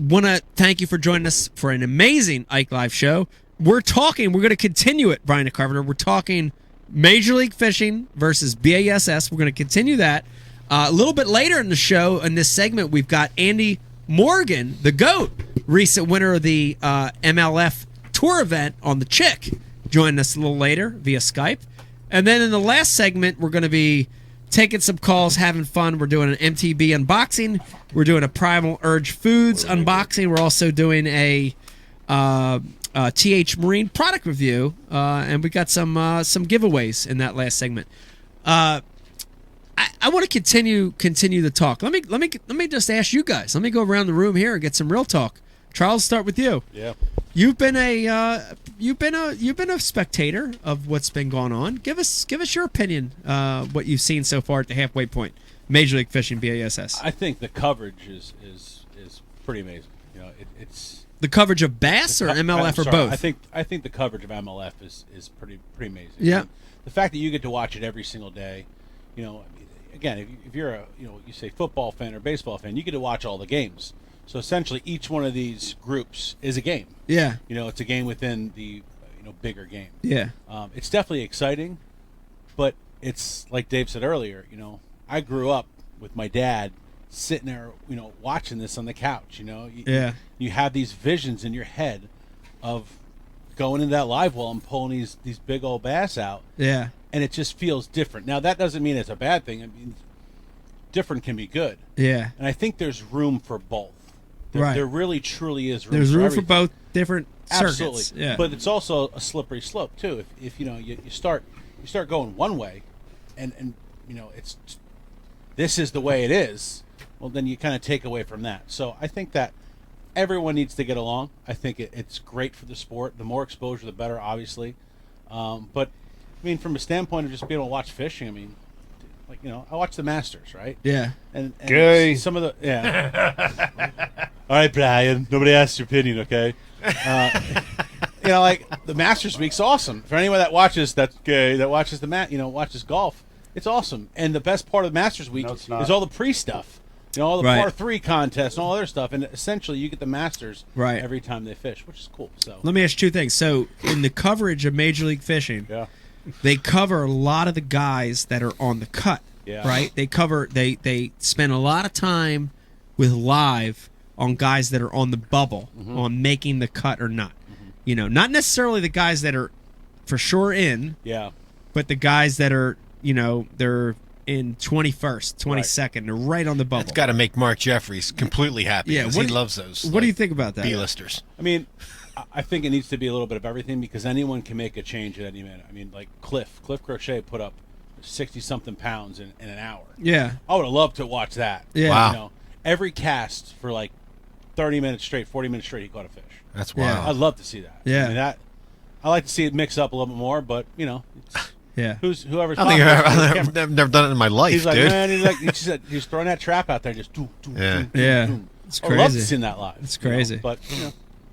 want to thank you for joining us for an amazing Ike Live show. We're going to continue it, Brian Carpenter. We're talking Major League Fishing versus BASS. We're going to continue that. A little bit later in the show, in this segment, we've got Andy Morgan, the GOAT, recent winner of the MLF tour event on the Chick, joining us a little later via Skype. And then in the last segment, we're going to be taking some calls, having fun. We're doing an MTB unboxing. We're doing a Primal Urge Foods unboxing. We're also doing a TH Marine product review, and we got some giveaways in that last segment. I want to continue the talk. Let me just ask you guys. Let me go around the room here and get some real talk. Charles, start with you. Yeah. You've been a spectator of what's been going on. Give us your opinion. What you've seen so far at the halfway point, Major League Fishing BASS. I think the coverage is pretty amazing. You know, it's the coverage of Bass or MLF or both. I think the coverage of MLF is pretty amazing. Yeah. I mean, the fact that you get to watch it every single day, you know, I mean, again, if you're a you say football fan or baseball fan, you get to watch all the games. So essentially, each one of these groups is a game. Yeah. You know, it's a game within the bigger game. Yeah. It's definitely exciting, but it's like Dave said earlier. You know, I grew up with my dad sitting there, watching this on the couch. You have these visions in your head of going into that live well and pulling these big old bass out. Yeah. And it just feels different. Now that doesn't mean it's a bad thing. I mean, different can be good. Yeah. And I think there's room for both. There really, truly is room. There's for room everything. for both different Absolutely. circuits. Yeah. But it's also a slippery slope too. If you start going one way, and it's this is the way it is. Well, then you kind of take away from that. So I think that everyone needs to get along. I think it's great for the sport. The more exposure, the better, obviously. But I mean, from a standpoint of just being able to watch fishing, I mean, I watch the Masters, right? Yeah. And Gay. some of the All right, Brian. Nobody asked your opinion, okay? Like the Masters week's awesome. For anyone that watches, that's gay. That watches watches golf, it's awesome. And the best part of the Masters week is all the pre-stuff. All the par 3 contests and all other stuff. And essentially, you get the Masters every time they fish, which is cool. So let me ask you two things. So in the coverage of Major League Fishing, they cover a lot of the guys that are on the cut. Yeah. Right? They spend a lot of time with live on guys that are on the bubble, on making the cut or not. Not necessarily the guys that are for sure in, but the guys that are, they're in 21st, 22nd, they're right on the bubble. That's got to make Mark Jeffries completely happy because he loves those. What do you think about that? B-listers. I mean, I think it needs to be a little bit of everything because anyone can make a change at any minute. I mean, like Cliff Crochet put up 60-something pounds in an hour. Yeah. I would have loved to watch that. Yeah. Wow. Every cast for like 30 minutes straight, 40 minutes straight, he caught a fish. That's wild. I'd love to see that. Yeah. I mean, I like to see it mix up a little bit more, but whoever's. I've never done it in my life, he's like, dude. man, he's throwing that trap out there, just It's crazy. I'd love to see that live. It's crazy. But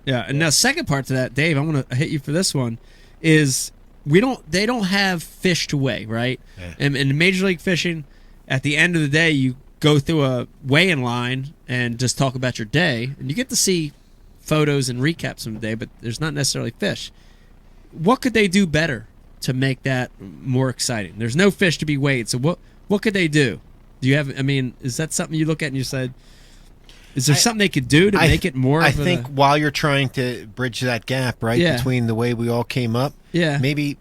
yeah, and now second part to that, Dave, I want to hit you for this one, is they don't have fish to weigh, right? Yeah. And in Major League Fishing, at the end of the day, you go through a weigh-in line and just talk about your day, and you get to see photos and recaps from the day, but there's not necessarily fish. What could they do better to make that more exciting? There's no fish to be weighed, so what could they do? Do you have? I mean, is that something you look at and you said, is there something they could do to make it more? I think while you're trying to bridge that gap, right, between the way we all came up, maybe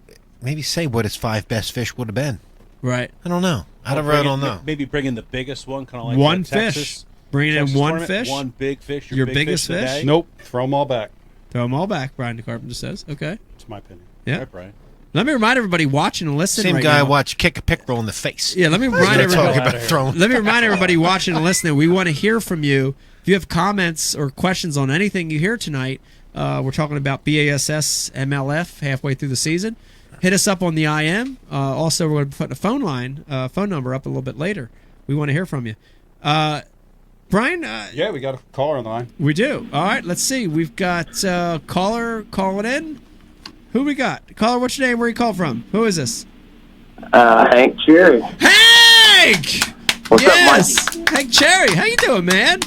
say what his 5 best fish would have been. Right. I don't know. I don't know. Maybe bring in the biggest one, kind of like one Texas, fish. Bring in one fish. One big fish. Your biggest fish? Nope. Throw them all back. Throw them all back, Brian DeCarpenter says. Okay. It's my opinion. Yeah. Right, Brian. Let me remind everybody watching and listening. Same guy watch kick a pickerel in the face. Yeah, let me remind everybody. Let me remind everybody watching and listening. We want to hear from you. If you have comments or questions on anything you hear tonight, we're talking about BASS MLF halfway through the season. Hit us up on the IM. Also, we're going to put a phone number up a little bit later. We want to hear from you. Brian? Yeah, we got a caller on the line. We do. All right, let's see. We've got caller calling in. Who we got? Caller, what's your name? Where you call from? Who is this? Hank Cherry. Hank! What's up, Mike? Hank Cherry. How you doing, man?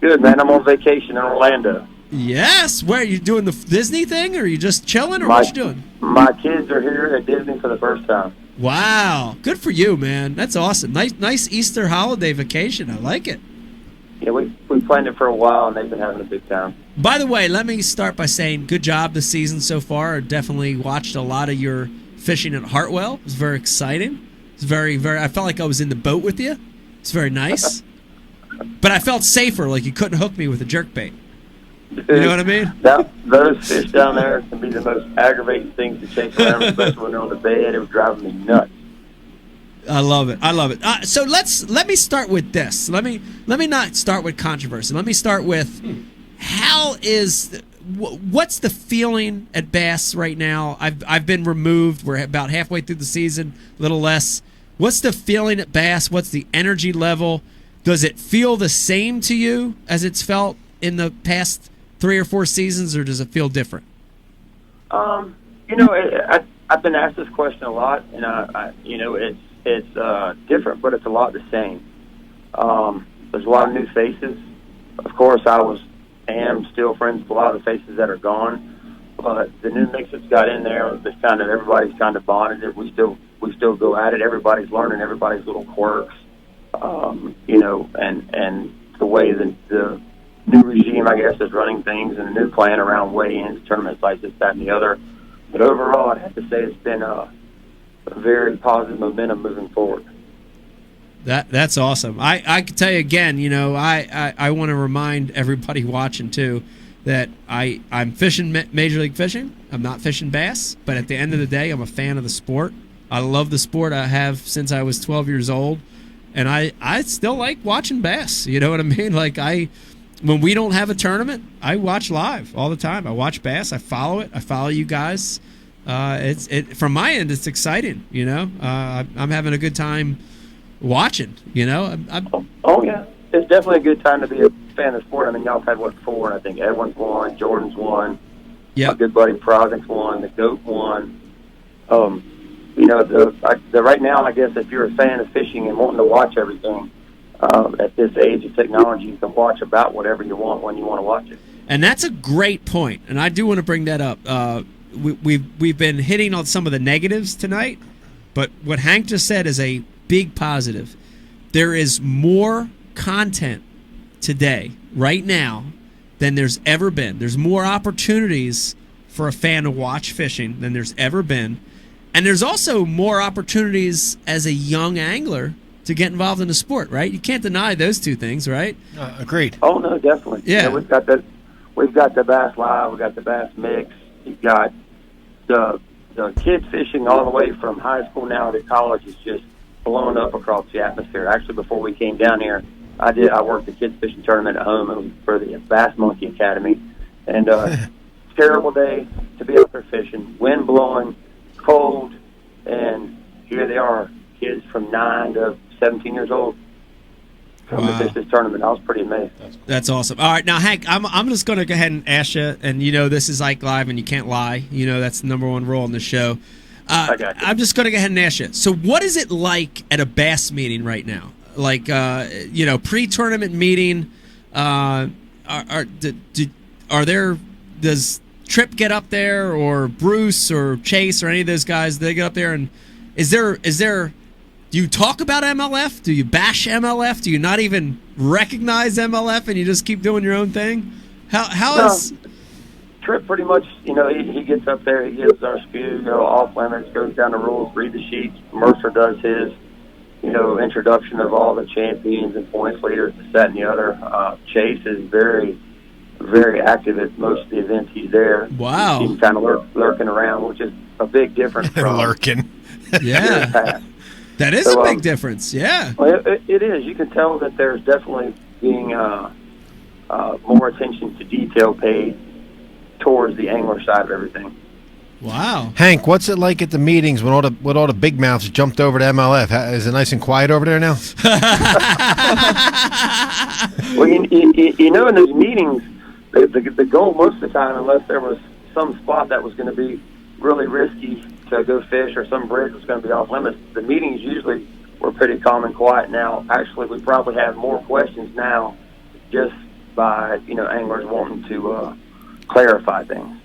Good, man. I'm on vacation in Orlando. Yes. Where are you doing the Disney thing, or are you just chilling, or what you doing? My kids are here at Disney for the first time. Wow. Good for you, man. That's awesome. Nice Easter holiday vacation. I like it. Yeah, we planned it for a while, and they've been having a big time. By the way, let me start by saying good job this season so far. I definitely watched a lot of your fishing at Hartwell. It was very exciting. It's very, very. I felt like I was in the boat with you. It's very nice. But I felt safer, like you couldn't hook me with a jerkbait. You know what I mean? Those fish down there can be the most aggravating things to chase around, especially when they're on the bed. It was driving me nuts. I love it. I love it. So let me start with this. Let me not start with controversy. Let me start with what's the feeling at Bass right now? I've been removed. We're about halfway through the season, a little less. What's the feeling at Bass? What's the energy level? Does it feel the same to you as it's felt in the past 3 or 4 seasons, or does it feel different? I've been asked this question a lot, and it's different, but it's a lot the same. There's a lot of new faces. Of course, I am still friends with a lot of the faces that are gone, but the new mix that's got in there, it's kind of everybody's kind of bonded. We still go at it. Everybody's learning everybody's little quirks, and the way the new regime, I guess, is running things, and the new plan around weigh-ins, tournaments like this, that, and the other. But overall, I'd have to say it's been a very positive momentum moving forward. That's awesome. I can tell you again, I want to remind everybody watching too that I'm fishing Major League Fishing. I'm not fishing bass, but at the end of the day, I'm a fan of the sport. I love the sport. I have since I was 12 years old, and I still like watching bass. You know what I mean? Like when we don't have a tournament, I watch live all the time. I watch bass. I follow it. I follow you guys. From my end, it's exciting. I'm having a good time watching. Oh yeah, it's definitely a good time to be a fan of the sport. I mean, y'all have had 4? I think Edwin's won, Jordan's won. Yeah, my good buddy Prozik's won, the Goat won. Right now, I guess if you're a fan of fishing and wanting to watch everything, at this age of technology, you can watch about whatever you want when you want to watch it. And that's a great point, and I do want to bring that up. We've been hitting on some of the negatives tonight, but what Hank just said is a big positive. There is more content today, right now, than there's ever been. There's more opportunities for a fan to watch fishing than there's ever been. And there's also more opportunities as a young angler to get involved in the sport, right? You can't deny those two things, right? Agreed. Oh no, definitely. Yeah, we've got the Bass Live, we've got the Bass Mix, you've got the kids fishing all the way from high school now to college is just blowing up across the atmosphere. Actually, before we came down here, I worked the kids fishing tournament at home. It was for the Bass Monkey Academy, and terrible day to be out there fishing, wind blowing, cold, and here they are, kids from 9 to 17 years old come to fish this tournament. I was pretty amazed. That's awesome. All right, now Hank, I'm just going to go ahead and ask you, and this is Ike Live, and you can't lie. That's the number one rule on the show. I got you. I'm just going to go ahead and ask you. So, what is it like at a bass meeting right now? Like, pre-tournament meeting. Does Tripp get up there, or Bruce, or Chase, or any of those guys? They get up there, and is there? Do you talk about MLF? Do you bash MLF? Do you not even recognize MLF, and you just keep doing your own thing? How is Tripp pretty much? He gets up there, he gives our spew, off limits, goes down the rules, read the sheets. Mercer does his, introduction of all the champions and points leaders, this, that, and the other. Chase is very, very active at most of the events he's there. Wow. He's kind of lurking around, which is a big difference from lurking. Yeah. Past. That is a big difference, yeah. Well, it is. You can tell that there's definitely being more attention to detail paid towards the angler side of everything. Wow. Hank, what's it like at the meetings when all the big mouths jumped over to MLF? Is it nice and quiet over there now? Well, in those meetings, the goal most of the time, unless there was some spot that was going to be really risky to go fish or some bridge was going to be off limits, the meetings usually were pretty calm and quiet. Now, actually, we probably have more questions now just by anglers wanting to clarify things.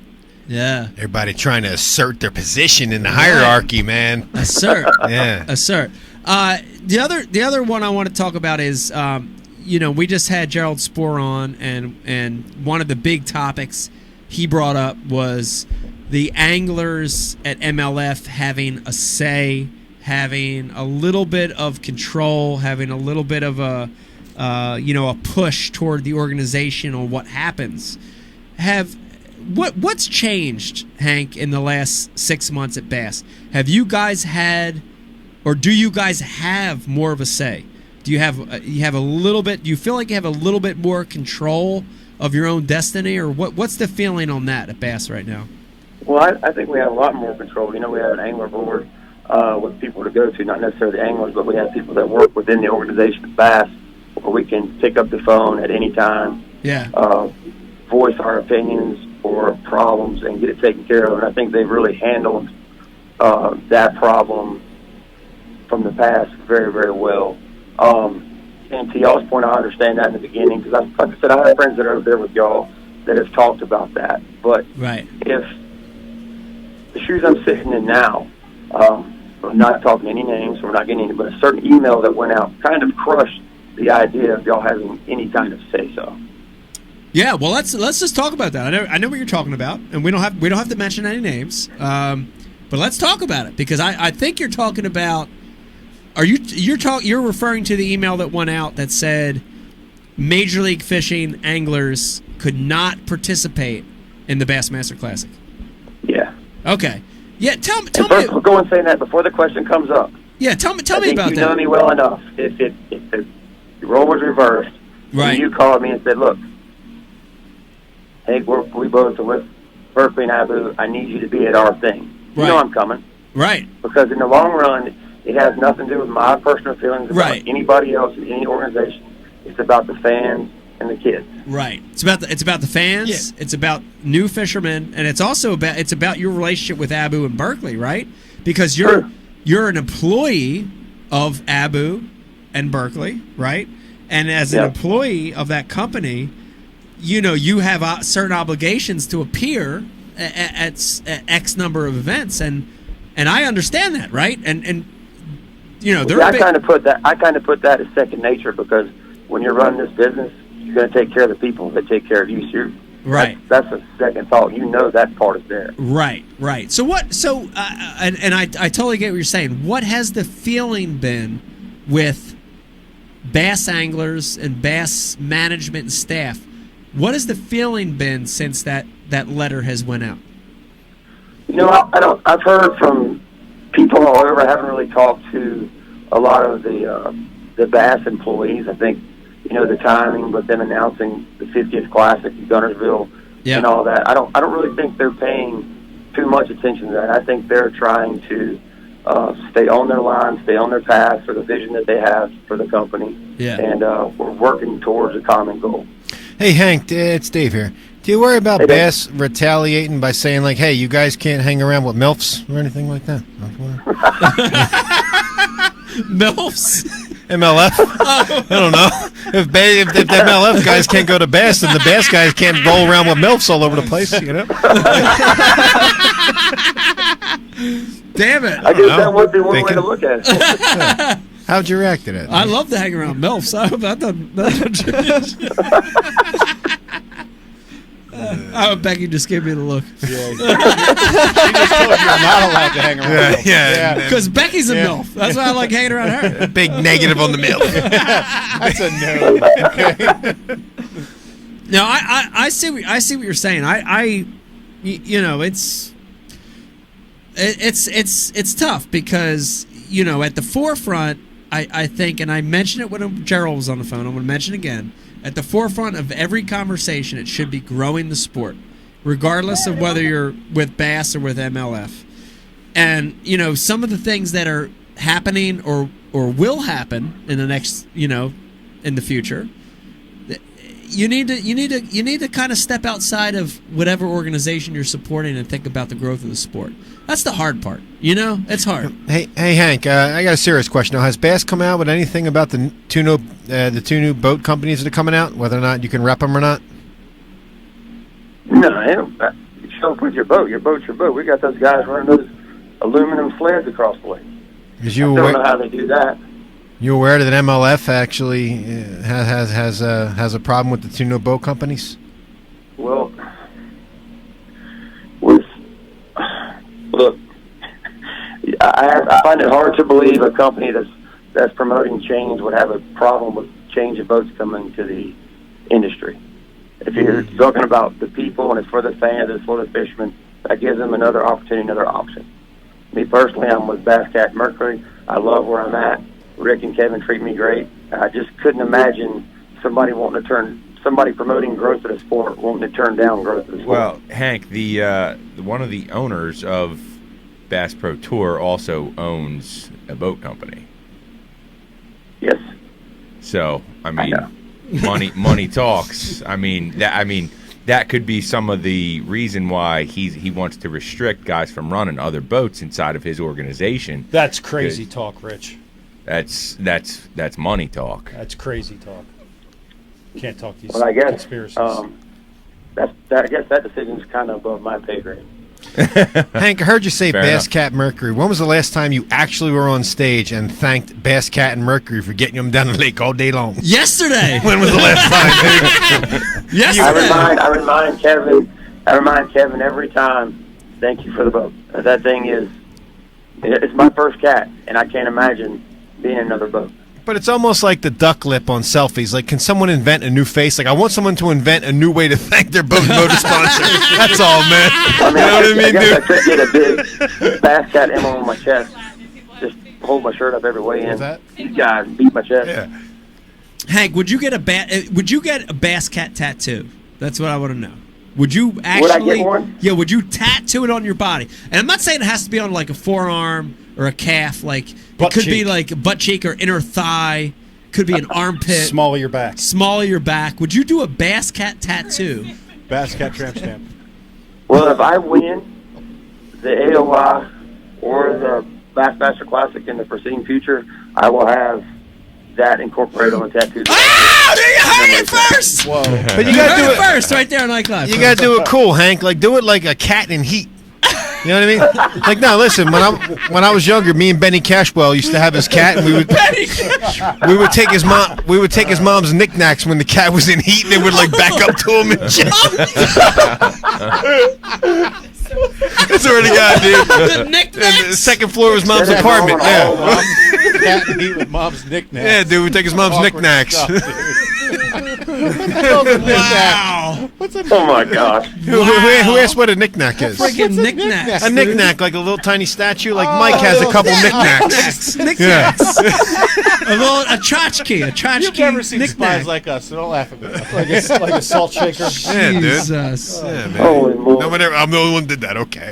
Yeah. Everybody trying to assert their position in the hierarchy, man. Assert. Yeah. Assert. The other one I want to talk about is, we just had Gerald Spohr on, and one of the big topics he brought up was the anglers at MLF having a say, having a little bit of control, having a little bit of a push toward the organization on what happens. What's changed, Hank, in the last 6 months at Bass? Have you guys had, or do you guys have more of a say? Do you have a little bit? Do you feel like you have a little bit more control of your own destiny, or what's the feeling on that at Bass right now? Well, I think we have a lot more control. We have an angler board with people to go to, not necessarily the anglers, but we have people that work within the organization of Bass, where we can pick up the phone at any time, voice our opinions or problems and get it taken care of. And I think they've really handled that problem from the past very, very well. And to y'all's point, I understand that in the beginning, because like I said, I have friends that are over there with y'all that have talked about that. But if the shoes I'm sitting in now, I'm not talking any names, we're not getting any, but a certain email that went out kind of crushed the idea of y'all having any kind of say-so. Yeah, well, let's just talk about that. I know what you're talking about, and we don't have to mention any names. But let's talk about it, because I think you're talking about. You're referring to the email that went out that said Major League Fishing anglers could not participate in the Bassmaster Classic. Yeah. Okay. Yeah. Tell me. We'll go and say that before the question comes up. Yeah. Tell me about that. You know me well enough. If the role was reversed, and you called me and said, "Look, hey, we both are with Berkeley and Abu. I need you to be at our thing." You know I'm coming. Right. Because in the long run, it has nothing to do with my personal feelings about anybody else in any organization. It's about the fans and the kids. Right. It's about the fans. Yeah. It's about new fishermen, and it's also about your relationship with Abu and Berkeley, right? Because you're an employee of Abu and Berkeley, right? And as an employee of that company, you have certain obligations to appear at X number of events, and I understand that, right? And I kind of put that as second nature, because when you're running this business, you're going to take care of the people that take care of you. So that's a second thought. That part is there. Right. So what? So and I totally get what you're saying. What has the feeling been with bass anglers and bass management and staff? What has the feeling been since that letter has went out? I've heard from people all over. I haven't really talked to a lot of the Bass employees. I think the timing, but them announcing the 50th Classic in Gunnersville and all that. I don't really think they're paying too much attention to that. I think they're trying to stay on their line, stay on their path for the vision that they have for the company. Yeah. And we're working towards a common goal. Hey, Hank, it's Dave here. Do you worry about Bass retaliating by saying, like, hey, you guys can't hang around with MILFs or anything like that? MILFs? MLF? I don't know. If the MLF guys can't go to Bass, then the Bass guys can't roll around with MILFs all over the place, Damn it. I guess that would be one way to look at it. How'd you react to that? I love to hang around MILFs. Becky just gave me the look. Yeah. She just told you you're not allowed to hang around. Yeah. Because Becky's a MILF. That's why I like hanging around her. Big negative on the MILF. That's a no. Okay. No, I see what you're saying. It's tough because at the forefront, I think, and I mentioned it when Gerald was on the phone. I'm going to mention it again. At the forefront of every conversation, it should be growing the sport, regardless of whether you're with Bass or with MLF. And some of the things that are happening or will happen in the next in the future, you need to kind of step outside of whatever organization you're supporting and think about the growth of the sport. That's the hard part. It's hard. Hey, Hank, I got a serious question. Now, has Bass come out with anything about the two new boat companies that are coming out, whether or not you can rep them or not? No, you show up with your boat. Your boat's your boat. We got those guys running those aluminum sleds across the lake. I don't know how they do that. You aware that MLF actually has a problem with the two new boat companies? Well, look, I find it hard to believe a company that's promoting change would have a problem with change of boats coming to the industry. If you're talking about the people and it's for the fans, it's for the fishermen, that gives them another opportunity, another option. Me personally, I'm with Bass Cat Mercury. I love where I'm at. Rick and Kevin treat me great. I just couldn't imagine somebody promoting growth of the sport wanting to turn down growth of the sport. Well, Hank, the one of the owners of Bass Pro Tour also owns a boat company. Yes. So, I mean, money talks. I mean that could be some of the reason why he wants to restrict guys from running other boats inside of his organization. That's crazy talk, Rich. That's money talk. That's crazy talk. Can't talk these conspiracies. I guess that decision's kind of above my pay grade. Hank, I heard you say Fair Bass enough. Cat Mercury. When was the last time you actually were on stage and thanked Bass Cat and Mercury for getting them down the lake all day long? Yesterday. When was the last time? Yesterday. I remind Kevin every time, thank you for the boat. That thing it's my first cat, and I can't imagine being in another boat. But it's almost like the duck lip on selfies. Like, can someone invent a new face? Like, I want someone to invent a new way to thank their boat motor sponsor. That's all, man. I guess I could get a big Bass Cat emblem on my chest. Just hold my shirt up every way in. These guys beat my chest. Yeah. Hank, would you get a Bass Cat tattoo? That's what I want to know. Would you actually? Would I get one? Yeah. Would you tattoo it on your body? And I'm not saying it has to be on like a forearm or a calf. Like Butt it could be cheek. like a butt cheek or inner thigh. Could be an armpit. Small of your back. Small of your back. Would you do a Bass Cat tattoo? Bass Cat tramp stamp. Well, if I win the AOI or the Bassmaster Classic in the foreseen future, I will have that incorporated on the tattoo. Ah! There you heard it first. Whoa. But you got to do it first, right there on Ike Live. You got to do it cool, Hank. Like, do it like a cat in heat. You know what I mean? Like, no, listen. When I was younger, me and Benny Cashwell used to have his cat, and we would take his mom. We would take his mom's knickknacks when the cat was in heat, and they would like back up to him and shit. That's where the guy, dude. The knickknacks? And the second floor was mom's apartment. Yeah. Cat and heat with mom's knickknacks. Yeah, dude. We take his mom's Awkward knickknacks. stuff, Wow. Oh my gosh! Who asked what a knick-knack is? Freaking knickknacks. A knick-knack, like a little tiny statue. Like Mike has a couple knickknacks. Knickknacks. A tchotchke. A tchotchke. You've never seen knick-knack. spies like us, so don't laugh at me. like a salt shaker. Yeah, dude. Jesus. Yeah, man. Holy moly! No one ever, I'm the only one who did that. Okay.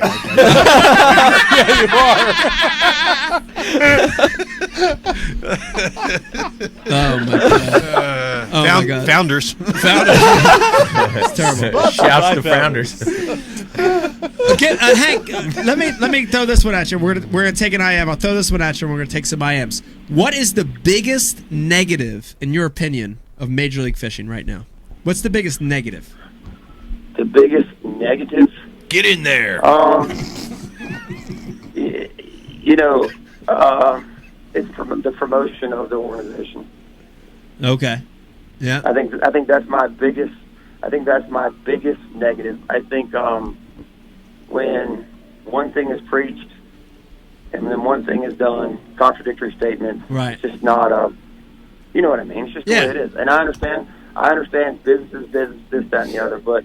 Oh my god. Oh my God. Founders. It's terrible. Shouts to founders. Again, Hank, let me throw this one at you. We're gonna take an IM. I'll throw this one at you. And we're gonna take some IMs. What is the biggest negative, in your opinion, of Major League Fishing right now? What's the biggest negative? The biggest negative. Get in there. It's from the promotion of the organization. Okay. Yeah. I think that's my biggest. I think that's my biggest negative. I think when one thing is preached and then one thing is done, contradictory statements. Right. It's just not a. You know what I mean? It's just the way it is. And I understand business is business, this, that, and the other. But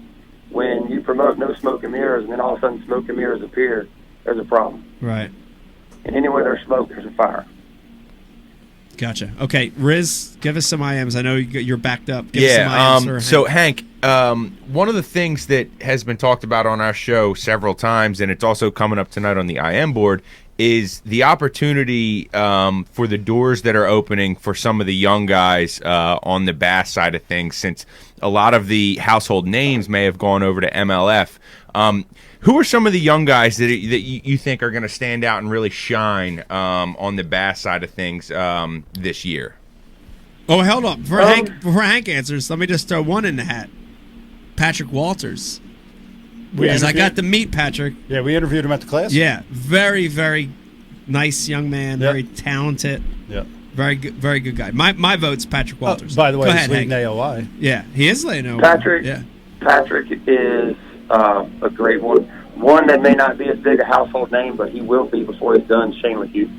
when you promote no smoke and mirrors, and then all of a sudden smoke and mirrors appear, there's a problem. Right. And anywhere there's smoke, there's a fire. Gotcha. Okay, Riz, give us some IMs. I know you're backed up. Give us some IMs for so Hank, one of the things that has been talked about on our show several times, and it's also coming up tonight on the IM board, is the opportunity for the doors that are opening for some of the young guys on the bass side of things, since a lot of the household names may have gone over to MLF. Who are some of the young guys that you think are going to stand out and really shine on the bass side of things this year? Oh, hold on. Before Hank answers, let me just throw one in the hat. Patrick Walters. Because I got to meet Patrick. Yeah, we interviewed him at the class. Yeah, very, very nice young man, Yep. very talented. Yeah. Very good guy. My vote's Patrick Walters. By the way, Go he's ahead, leading Hank. AOI. Yeah, he is leading AOI. Patrick. Yeah. Patrick is a great one. One that may not be as big a household name, but he will be before he's done. Shane LaHue.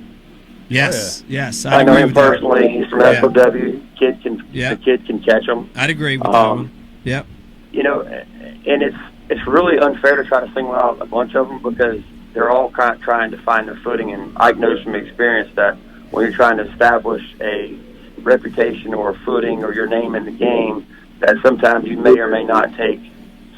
Yes, yes. I know agree him with that. personally. He's from Yeah. SOW. Yeah. The kid can catch him. I'd agree with that one. Yep. You know, and it's really unfair to try to single out a bunch of them because they're all kind of trying to find their footing. And Ike knows from experience that when you're trying to establish a reputation or a footing or your name in the game, that sometimes you may or may not take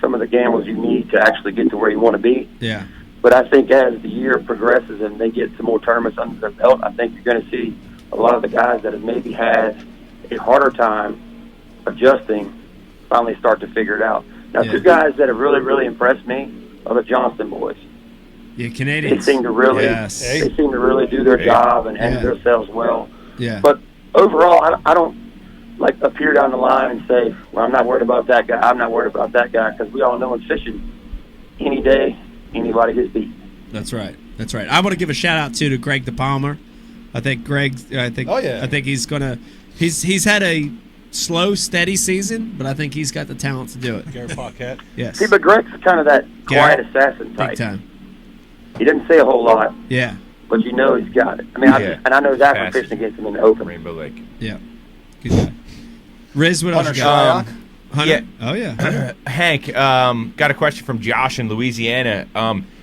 some of the gambles you need to actually get to where you want to be. Yeah. But I think as the year progresses and they get some more tournaments under their belt, I think you're going to see a lot of the guys that have maybe had a harder time adjusting finally start to figure it out. Now, Yeah. two guys that have really, really impressed me are the Johnston boys. Yeah, They Canadians. seem to really, Yes. they seem to really do their job and handle Yeah. themselves well. Yeah. But overall, I don't like appear down the line and say, well, I'm not worried about that guy. I'm not worried about that guy because we all know in fishing, any day, anybody gets beat. That's right. That's right. I want to give a shout out to Greg DePalmer. I think Greg. I think. Oh, yeah. I think he's gonna. He's had a slow, steady season, but I think he's got the talent to do it. Garrett Paquette. Yes. See, but Greg's kind of that quiet Garrett, assassin type. Big time. He doesn't say a whole lot, Yeah. but you know he's got it. I mean, Yeah. I know Zach Fast. from fishing against him in the open. Rainbow Lake. Yeah. Good guy. Riz, what else Hunter you got? Shylock. Hunter? Yeah. Oh yeah. Hunter. Hank, got a question from Josh in Louisiana.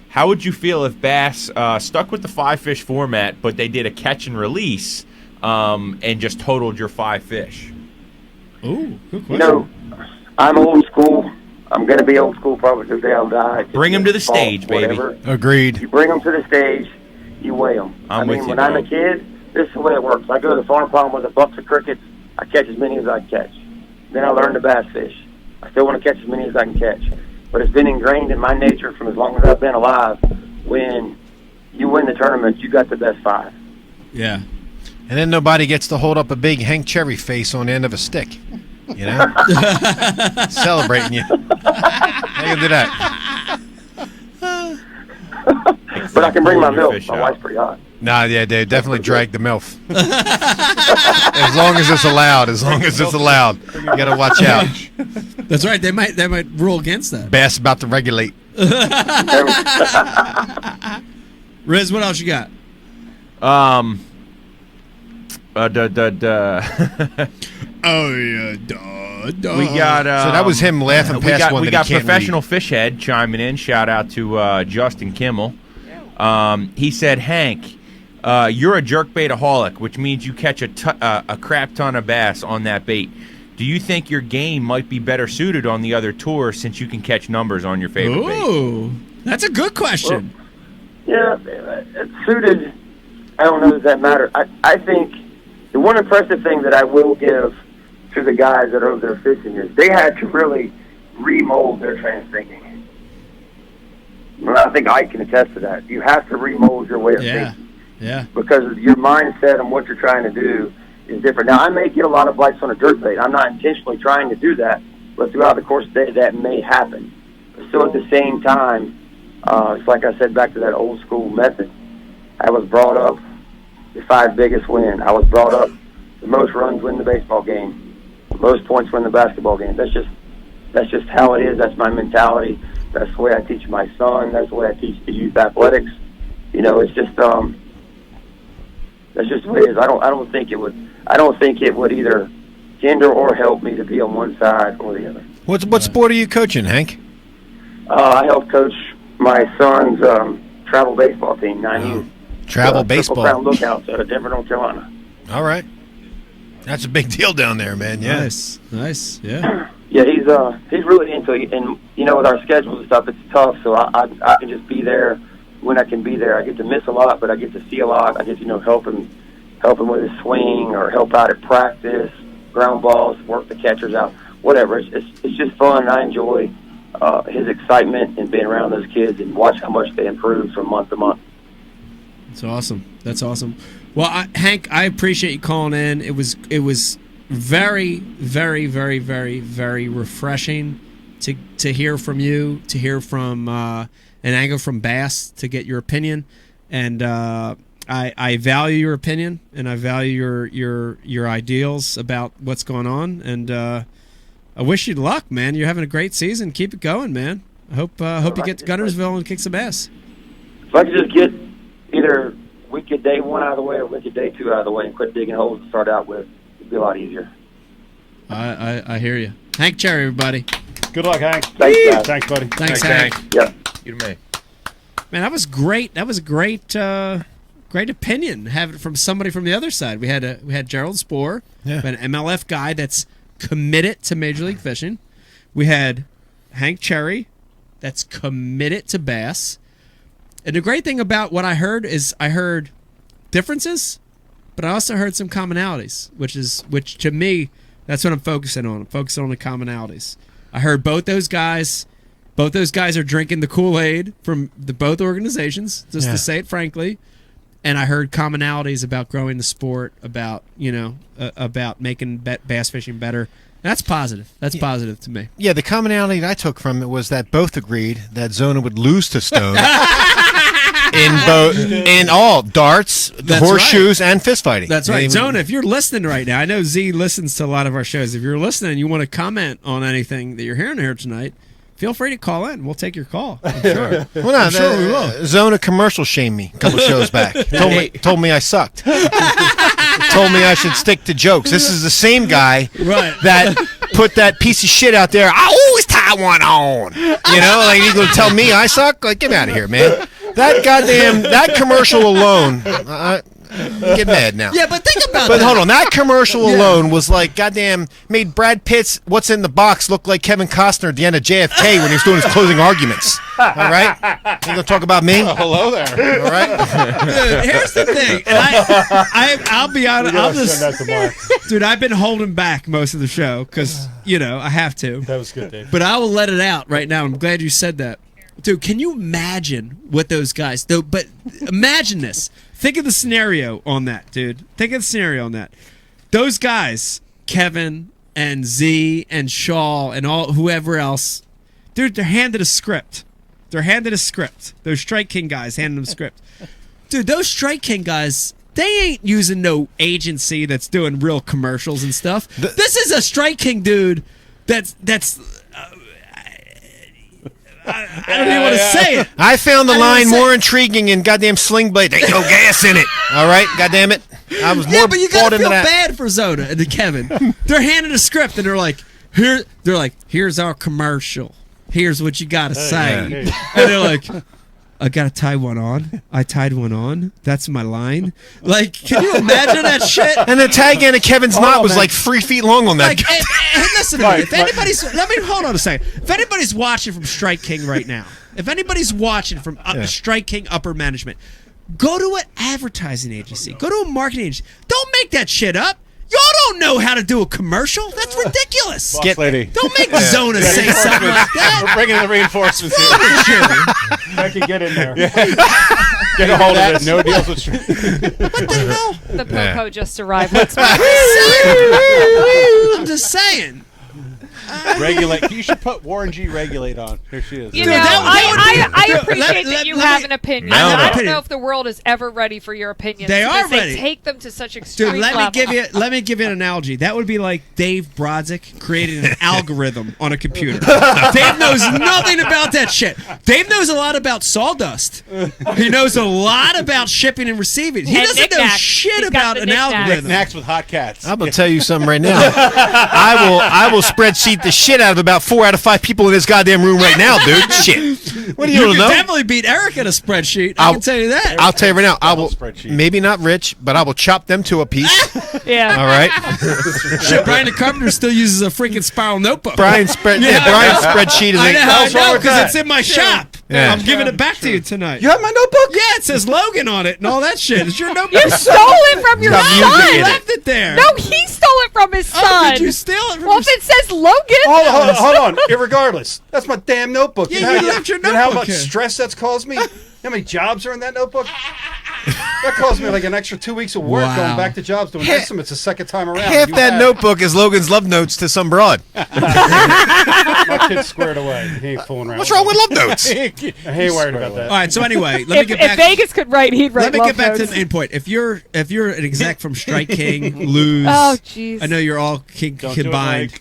How would you feel if Bass stuck with the 5-fish format, but they did a catch and release and just totaled your 5 fish? Ooh, good question. You know, I'm old school. I'm going to be old school probably till the day I'll die. Bring 'em to the stage, baby. Whatever. Agreed. You bring them to the stage, you weigh them. I'm with you, when I'm a dog. kid, this is the way it works. I go to the farm pond with a bucket of crickets. I catch as many as I can catch. Then I learn to bass fish. I still want to catch as many as I can catch. But it's been ingrained in my nature from as long as I've been alive. When you win the tournament, you got the best 5. Yeah. And then nobody gets to hold up a big Hank Cherry face on the end of a stick. You know? Celebrating you. I can do that. But I can bring my Pulling your milk. fish My out. wife's pretty hot. Nah, yeah, they definitely drag the MILF. As long as it's allowed. As long as it's allowed. You got to watch out. That's right. They might rule against that. Bass about to regulate. Riz, what else you got? Oh yeah, duh. We got. So that was him laughing past one We that got he can't professional fish head chiming in. Shout out to Justin Kimmel. He said, Hank, you're a jerkbaitaholic, which means you catch a crap ton of bass on that bait. Do you think your game might be better suited on the other tour since you can catch numbers on your favorite bait? Ooh, that's a good question. Yeah, it's suited. I don't know does that matter. I think the one impressive thing that I will give to the guys that are over there fishing is they had to really remold their trans thinking. Well, I think I can attest to that. You have to remold your way of thinking Yeah. because your mindset and what you're trying to do is different. Now, I may get a lot of bites on a jerkbait. I'm not intentionally trying to do that, but throughout the course of the day, that may happen. But still, at the same time, it's like I said, back to that old school method. I was brought up the 5 biggest win. I was brought up the most runs win the baseball game, the most points win the basketball game. That's just how it is. That's my mentality. That's the way I teach my son. That's the way I teach the youth athletics. You know, it's just that's just the way it is. I don't think it would either hinder or help me to be on one side or the other. What sport are you coaching, Hank? I help coach my son's travel baseball team, 9U. Travel Triple baseball. Crown Lookouts out of Denver, North Carolina. All right. That's a big deal down there, man. Yeah. Nice. Yeah. Yeah, he's really into it, and you know, with our schedules and stuff, it's tough. So I can just be there when I can be there. I get to miss a lot, but I get to see a lot. I get to help him with his swing or help out at practice, ground balls, work the catchers out. whatever. It's just fun. I enjoy his excitement and being around those kids and watch how much they improve from month to month. That's awesome. That's awesome. Well, Hank, I appreciate you calling in. It was very, very, very, very, very refreshing to hear from you, to hear from an angle from Bass, to get your opinion. And I value your opinion, and I value your ideals about what's going on. And I wish you luck, man. You're having a great season. Keep it going, man. I hope you get to Guntersville and kick some ass. If I could just get either wicked day 1 out of the way or wicked day 2 out of the way and quit digging holes to start out with, it'd be a lot easier. I hear you. Hank Cherry, everybody. Good luck, Hank. Thanks, guys. Thanks, buddy. Thanks, Hank. Yep. You to me. Man, that was great. That was a great opinion. Have it from somebody from the other side. We had Gerald Spohr, Yeah. an MLF guy that's committed to Major League Fishing. We had Hank Cherry, that's committed to bass. And the great thing about what I heard is I heard differences, but I also heard some commonalities, which to me, that's what I'm focusing on. I'm focusing on the commonalities. I heard both those guys are drinking the Kool-Aid from both organizations, just to say it frankly. And I heard commonalities about growing the sport, about about making bass fishing better. That's positive. That's positive to me. Yeah, the commonality that I took from it was that both agreed that Zona would lose to Stone in all darts, horseshoes, and fist fighting. That's right. Zona, if you're listening right now, I know Z listens to a lot of our shows. If you're listening and you want to comment on anything that you're hearing here tonight, feel free to call in. We'll take your call. I'm sure. Well, no, I'm sure we will. Zona commercial shamed me a couple shows back. Told me I sucked. Told me I should stick to jokes. This is the same guy that put that piece of shit out there. I always tie one on. Like he's gonna tell me I suck. Like, get out of here, man. That commercial alone. Get mad now. Yeah, but think about But that. hold on, that commercial alone was like goddamn made Brad Pitt's "What's in the Box" look like Kevin Costner at the end of JFK when he was doing his closing arguments. All right, you gonna talk about me? Hello there. All right. Dude, here's the thing. And I'll be honest. I'll just, Send that to Mark. dude, I've been holding back most of the show because I have to. That was good, Dave. But I will let it out right now. I'm glad you said that. Dude, can you imagine what those guys do? But imagine this. Think of the scenario on that, dude. Think of the scenario on that. Those guys, Kevin and Z and Shaw and whoever else, dude, they're handed a script. Those Strike King guys handed them a script. Dude, those Strike King guys, they ain't using no agency that's doing real commercials and stuff. This is a Strike King dude that's I don't even want to say it. I found the line more intriguing in goddamn Sling Blade. Ain't no gas in it. All right, goddamn it. I was more but you bought gotta into feel that. bad for Zona and Kevin. They're handing a script and they're like, here's our commercial. Here's what you gotta say. Hey. And they're like, I gotta tie one on. I tied one on. That's my line. Like, can you imagine that shit? And the tag end of Kevin's knot was like 3 feet long on that. Like, and listen to me. If anybody's, hold on a second. If anybody's watching from Strike King right now, if anybody's watching from Strike King upper management, go to an advertising agency. Go to a marketing agency. Don't make that shit up. Y'all don't know how to do a commercial. That's ridiculous. Boss lady. Don't make Zona say something like that. We're bringing in the reinforcements here. I can get in there. Get a hold of it. No deals with What the hell? The Popo just arrived. Let's move. I'm just saying. Regulate. You should put Warren G. Regulate on. Here she is. You Dude, know, that would I be- appreciate let that you me- have an opinion. No, I no. don't know if the world is ever ready for your opinions. They are because ready. They take them to such extreme Dude, let levels. me give you an analogy. That would be like Dave Brodzik creating an algorithm on a computer. Dave knows nothing about that shit. Dave knows a lot about sawdust. He knows a lot about shipping and receiving. He And doesn't know knickknacks. shit He's got about the an knickknacks. algorithm. Snacks with hot cats. I'm gonna tell you something right now. I will spreadsheet the shit out of about 4 out of 5 people in this goddamn room right now, dude. Shit. What do you You want can to know? definitely beat Eric in a spreadsheet. I can tell you that. I'll tell you right now. I will Spreadsheet. maybe not rich, but I will chop them to a piece. Yeah. All right. Shit, Brian the Carpenter still uses a freaking spiral notebook. Brian's spreadsheet is I know, like because it's in my shop. Yeah. I'm giving it back to you tonight. You have my notebook? Yeah, it says Logan on it and all that shit. It's your notebook. You stole it from your I son. left it there. No, he stole it from his son. Oh, did you steal it from Well, your if it says Logan. Hold on. Irregardless, that's my damn notebook. Yeah, know you how- left your You know how notebook much here. stress that's caused me? How many jobs are in that notebook? That cost me like an extra 2 weeks of work Wow. going back to jobs doing estimates the second time around. Half You that had- notebook is Logan's love notes to some broad. My kid's squared away. He ain't fooling around. What's wrong with love notes? I ain't worried about that. All right, so anyway, let me If, get if back. Vegas could write, he'd write Let me love get back to notes. the main point. If you're an exec from Strike King, Lose, Oh, jeez. I know you're all Don't do it, combined.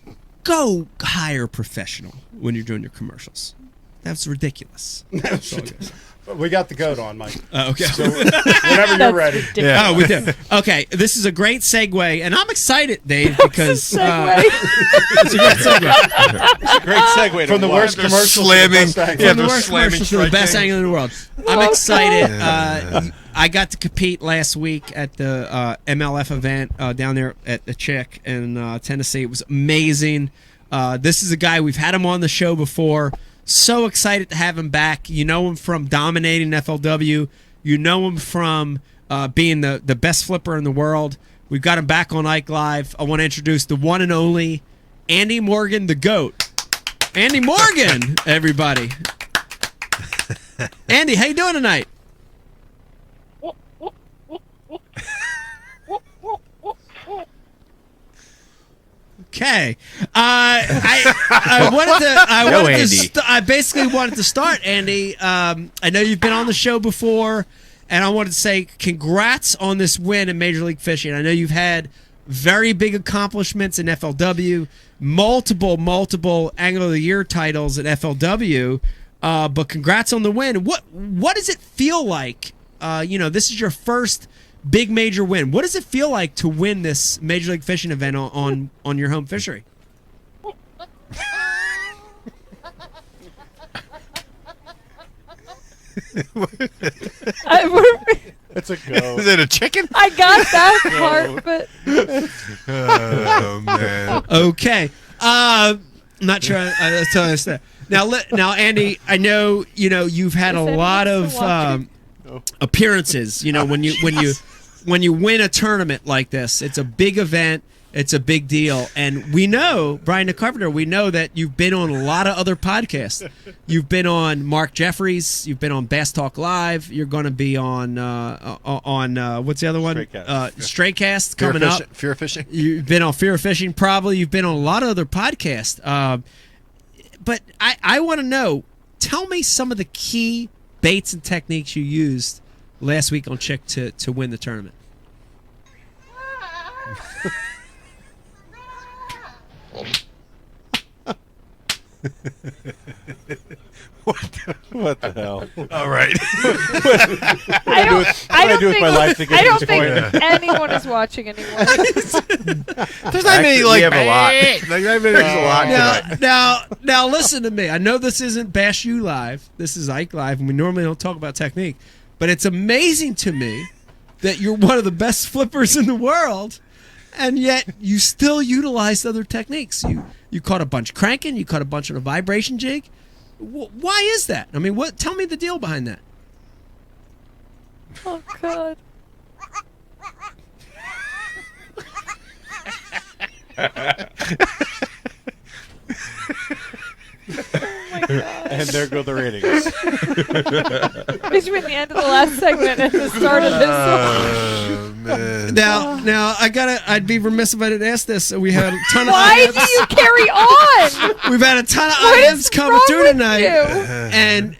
Mike. Go hire a professional when you're doing your commercials. That's ridiculous. That's all it is. We got the goat on, Mike. Okay. So whenever you're That's ready. ridiculous. Oh, we do. Okay, this is a great segue, and I'm excited, Dave, because Segue. it's a great segue. Great segue to From the watch. worst They're commercial slamming. to the best angle. Yeah, From the they're worst slamming commercials to the Strike best King. angle in the world. I'm Love excited. I got to compete last week at the MLF event down there at the Chick in Tennessee. It was amazing. This is a guy, we've had him on the show before. So excited to have him back. You know him from dominating FLW. You know him from being the best flipper in the world. We've got him back on Ike Live. I want to introduce the one and only Andy Morgan, the GOAT. Andy Morgan, everybody. Andy, how you doing tonight? Okay, I wanted to. I basically wanted to start, Andy. I know you've been on the show before, and I wanted to say congrats on this win in Major League Fishing. I know you've had very big accomplishments in FLW, multiple Angler of the Year titles at FLW, but congrats on the win. What does it feel like? This is your first big major win. What does it feel like to win this Major League Fishing event on your home fishery? It's a go. Is it a chicken? I got that part, but Oh man. Okay. Not sure I totally understand. Now, Andy, I know you've had a Is lot anyone of still watching? appearances. When you win a tournament like this, it's a big event. It's a big deal, and we know, Brian the Carpenter, we know that you've been on a lot of other podcasts. You've been on Mark Jeffries. You've been on Bass Talk Live. You're going to be on what's the other one? Straightcast coming up. Fear of fishing. You've been on Fear of Fishing, probably. You've been on a lot of other podcasts. But I want to know, tell me some of the key baits and techniques you used last week on Chick to win the tournament. What the hell? All right. I don't do with my life to get I don't this think point? anyone is watching anymore. There's not many we have a lot. There's a lot tonight. Now, listen to me. I know this isn't Bash U Live. This is Ike Live, and we normally don't talk about technique. But it's amazing to me that you're one of the best flippers in the world, and yet you still utilize other techniques. You caught a bunch cranking. You caught a bunch on a vibration jig. Why is that? I mean, tell me the deal behind that. Oh God. Oh my God. And there go the ratings. Between the end of the last segment and the start of this one. Oh man. Now I'd be remiss if I didn't ask this. We had a ton of Why IMs. do you carry on? We've had a ton of What IMs is coming wrong through with tonight. you? And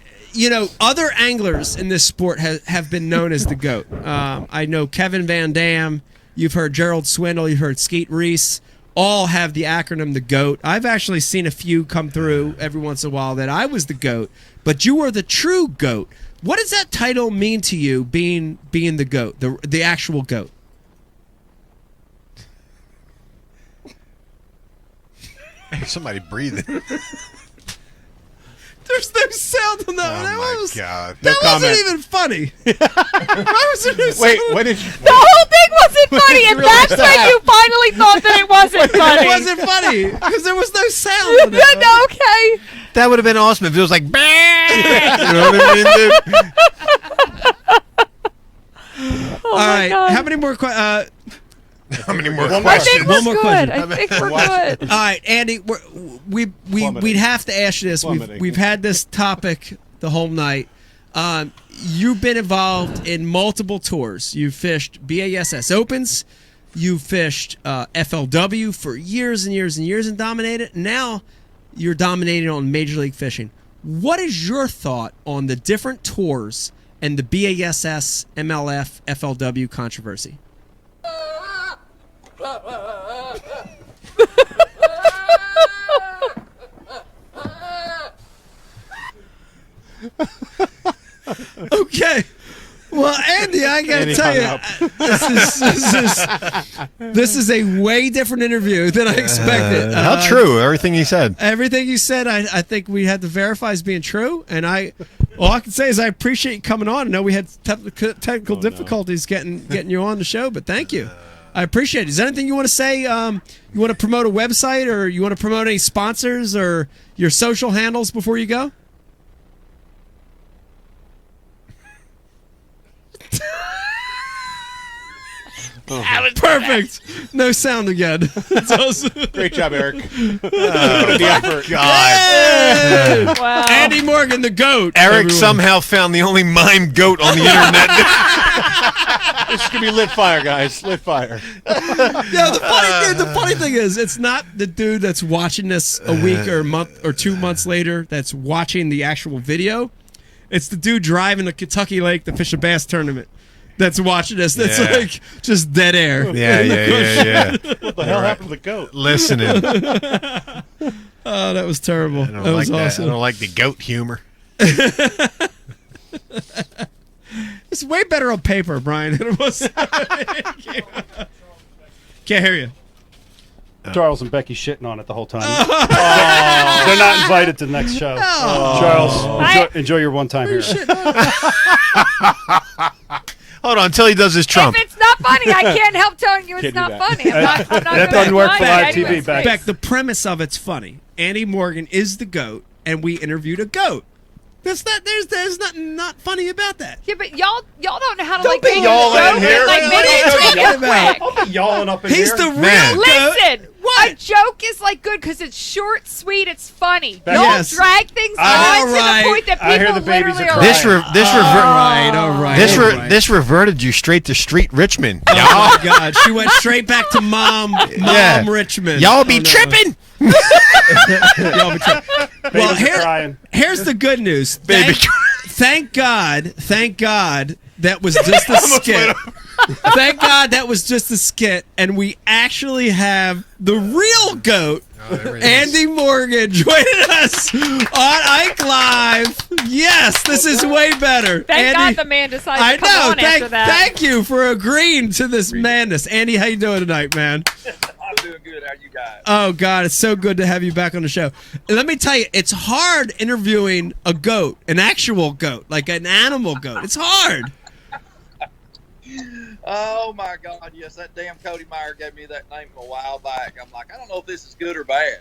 other anglers in this sport have been known as the GOAT. I know Kevin Van Dam. You've heard Gerald Swindle. You've heard Skeet Reese. All have the acronym the GOAT. I've actually seen a few come through every once in a while that I was the GOAT, but you are the true GOAT. What does that title mean to you, being the GOAT, the actual GOAT? Somebody breathing. There's no sound on that one. That Oh my was, god. that No wasn't comment. even funny. Why was there no Wait, sound? what did you? The whole thing wasn't funny, and that's when you finally thought that it wasn't funny. It wasn't funny because there was no sound. On it. No, okay. That would have been awesome if it was like, "Bah!" You know what I mean, dude? Oh All my right. God. How many more questions? How many more I questions? think we're One more good. question. I think we're good. All right, Andy, we'd have to ask you this. We've had this topic the whole night. You've been involved in multiple tours. You've fished BASS Opens. You've fished FLW for years and years and years and dominated. Now you're dominating on Major League Fishing. What is your thought on the different tours and the BASS, MLF, FLW controversy? Okay. Well, Andy, I gotta tell you, this is a way different interview than I expected. How true? Everything he said. Everything you said, I think we had to verify as being true. And all I can say is I appreciate you coming on. I know we had technical difficulties getting you on the show, but thank you. I appreciate it. Is there anything you want to say? You want to promote a website, or you want to promote any sponsors or your social handles before you go? Perfect. No sound again. That's awesome. Great job, Eric. God. Wow. Andy Morgan, the GOAT. Eric everyone. somehow found the only mime goat on the internet. This is gonna be lit fire, guys. Lit fire. Yeah, the funny thing is, it's not the dude that's watching this a week or a month or 2 months later that's watching the actual video. It's the dude driving to Kentucky Lake to fish a bass tournament that's watching this. That's like just dead air. Yeah. What the hell happened to the goat? Listening. Oh, that was terrible. I don't That was like that. awesome. I don't like the goat humor. It's way better on paper, Brian, than it was. Can't hear you. Charles and Becky shitting on it the whole time. They're not invited to the next show. Charles, enjoy your one time here. Hold on until he does his Trump. If it's not funny, I can't help telling you it's Can't do not that. funny. I'm not That gonna doesn't work for lie live to TV, anyone's Beck. face. Beck, the premise of it's funny. Andy Morgan is the GOAT, and we interviewed a GOAT. That's not. There's nothing not funny about that. Yeah, but y'all don't know how to Don't like be make a yawling joke in here. and, like What make are you it talking about? quick. Yawling up in He's here. the real Man. GOAT. Listen, What? a joke is like good because it's short, sweet, it's funny. Beck- Don't Yes. drag things I- on to Alright. the point that I hear people the babies literally are are crying. All right. This reverted you straight to Street Richmond. Oh my God, she went straight back to Mom Yeah. Richmond. Y'all be Oh, no. tripping. Y'all be tripping. Well, Babies are crying. here's the good news. Baby. Thank God that was just a skit. Thank God that was just a skit, and we actually have the real GOAT, Andy Morgan, joining us on Ike Live. Yes, this is way better. Thank Andy, God the man decided I to come know. on after that. Thank you for agreeing to this madness, Andy. How you doing tonight, man? I'm doing good. How you guys? Oh God, it's so good to have you back on the show. And let me tell you, it's hard interviewing a goat, an actual goat, like an animal goat. It's hard. Oh my God! Yes, that damn Cody Meyer gave me that name a while back. I'm like, I don't know if this is good or bad.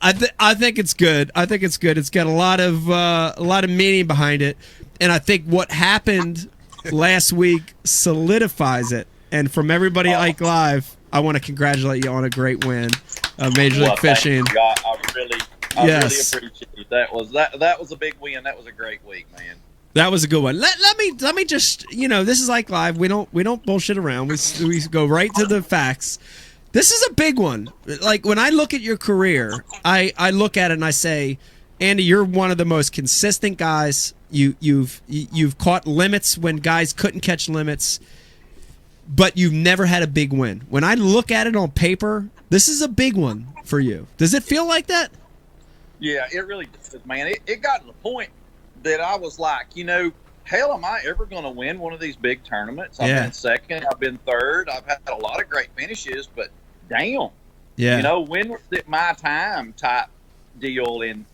I think it's good. I think it's good. It's got a lot of meaning behind it, and I think what happened last week solidifies it. And from everybody at Ike Live, I want to congratulate you on a great win of Major League Well, thank Fishing. you, God. I really Yes. appreciate it. That was a big win. That was a great week, man. That was a good one. Let me just, this is Ike Live. We don't bullshit around. We go right to the facts. This is a big one. Like when I look at your career, I look at it and I say, Andy, you're one of the most consistent guys. You've caught limits when guys couldn't catch limits, but you've never had a big win. When I look at it on paper, this is a big one for you. Does it feel like that? Yeah, it really does, man. It got to the point that I was like, hell, am I ever going to win one of these big tournaments? I've been second. I've been third. I've had a lot of great finishes, but damn. Yeah. When was it my time type deal? And,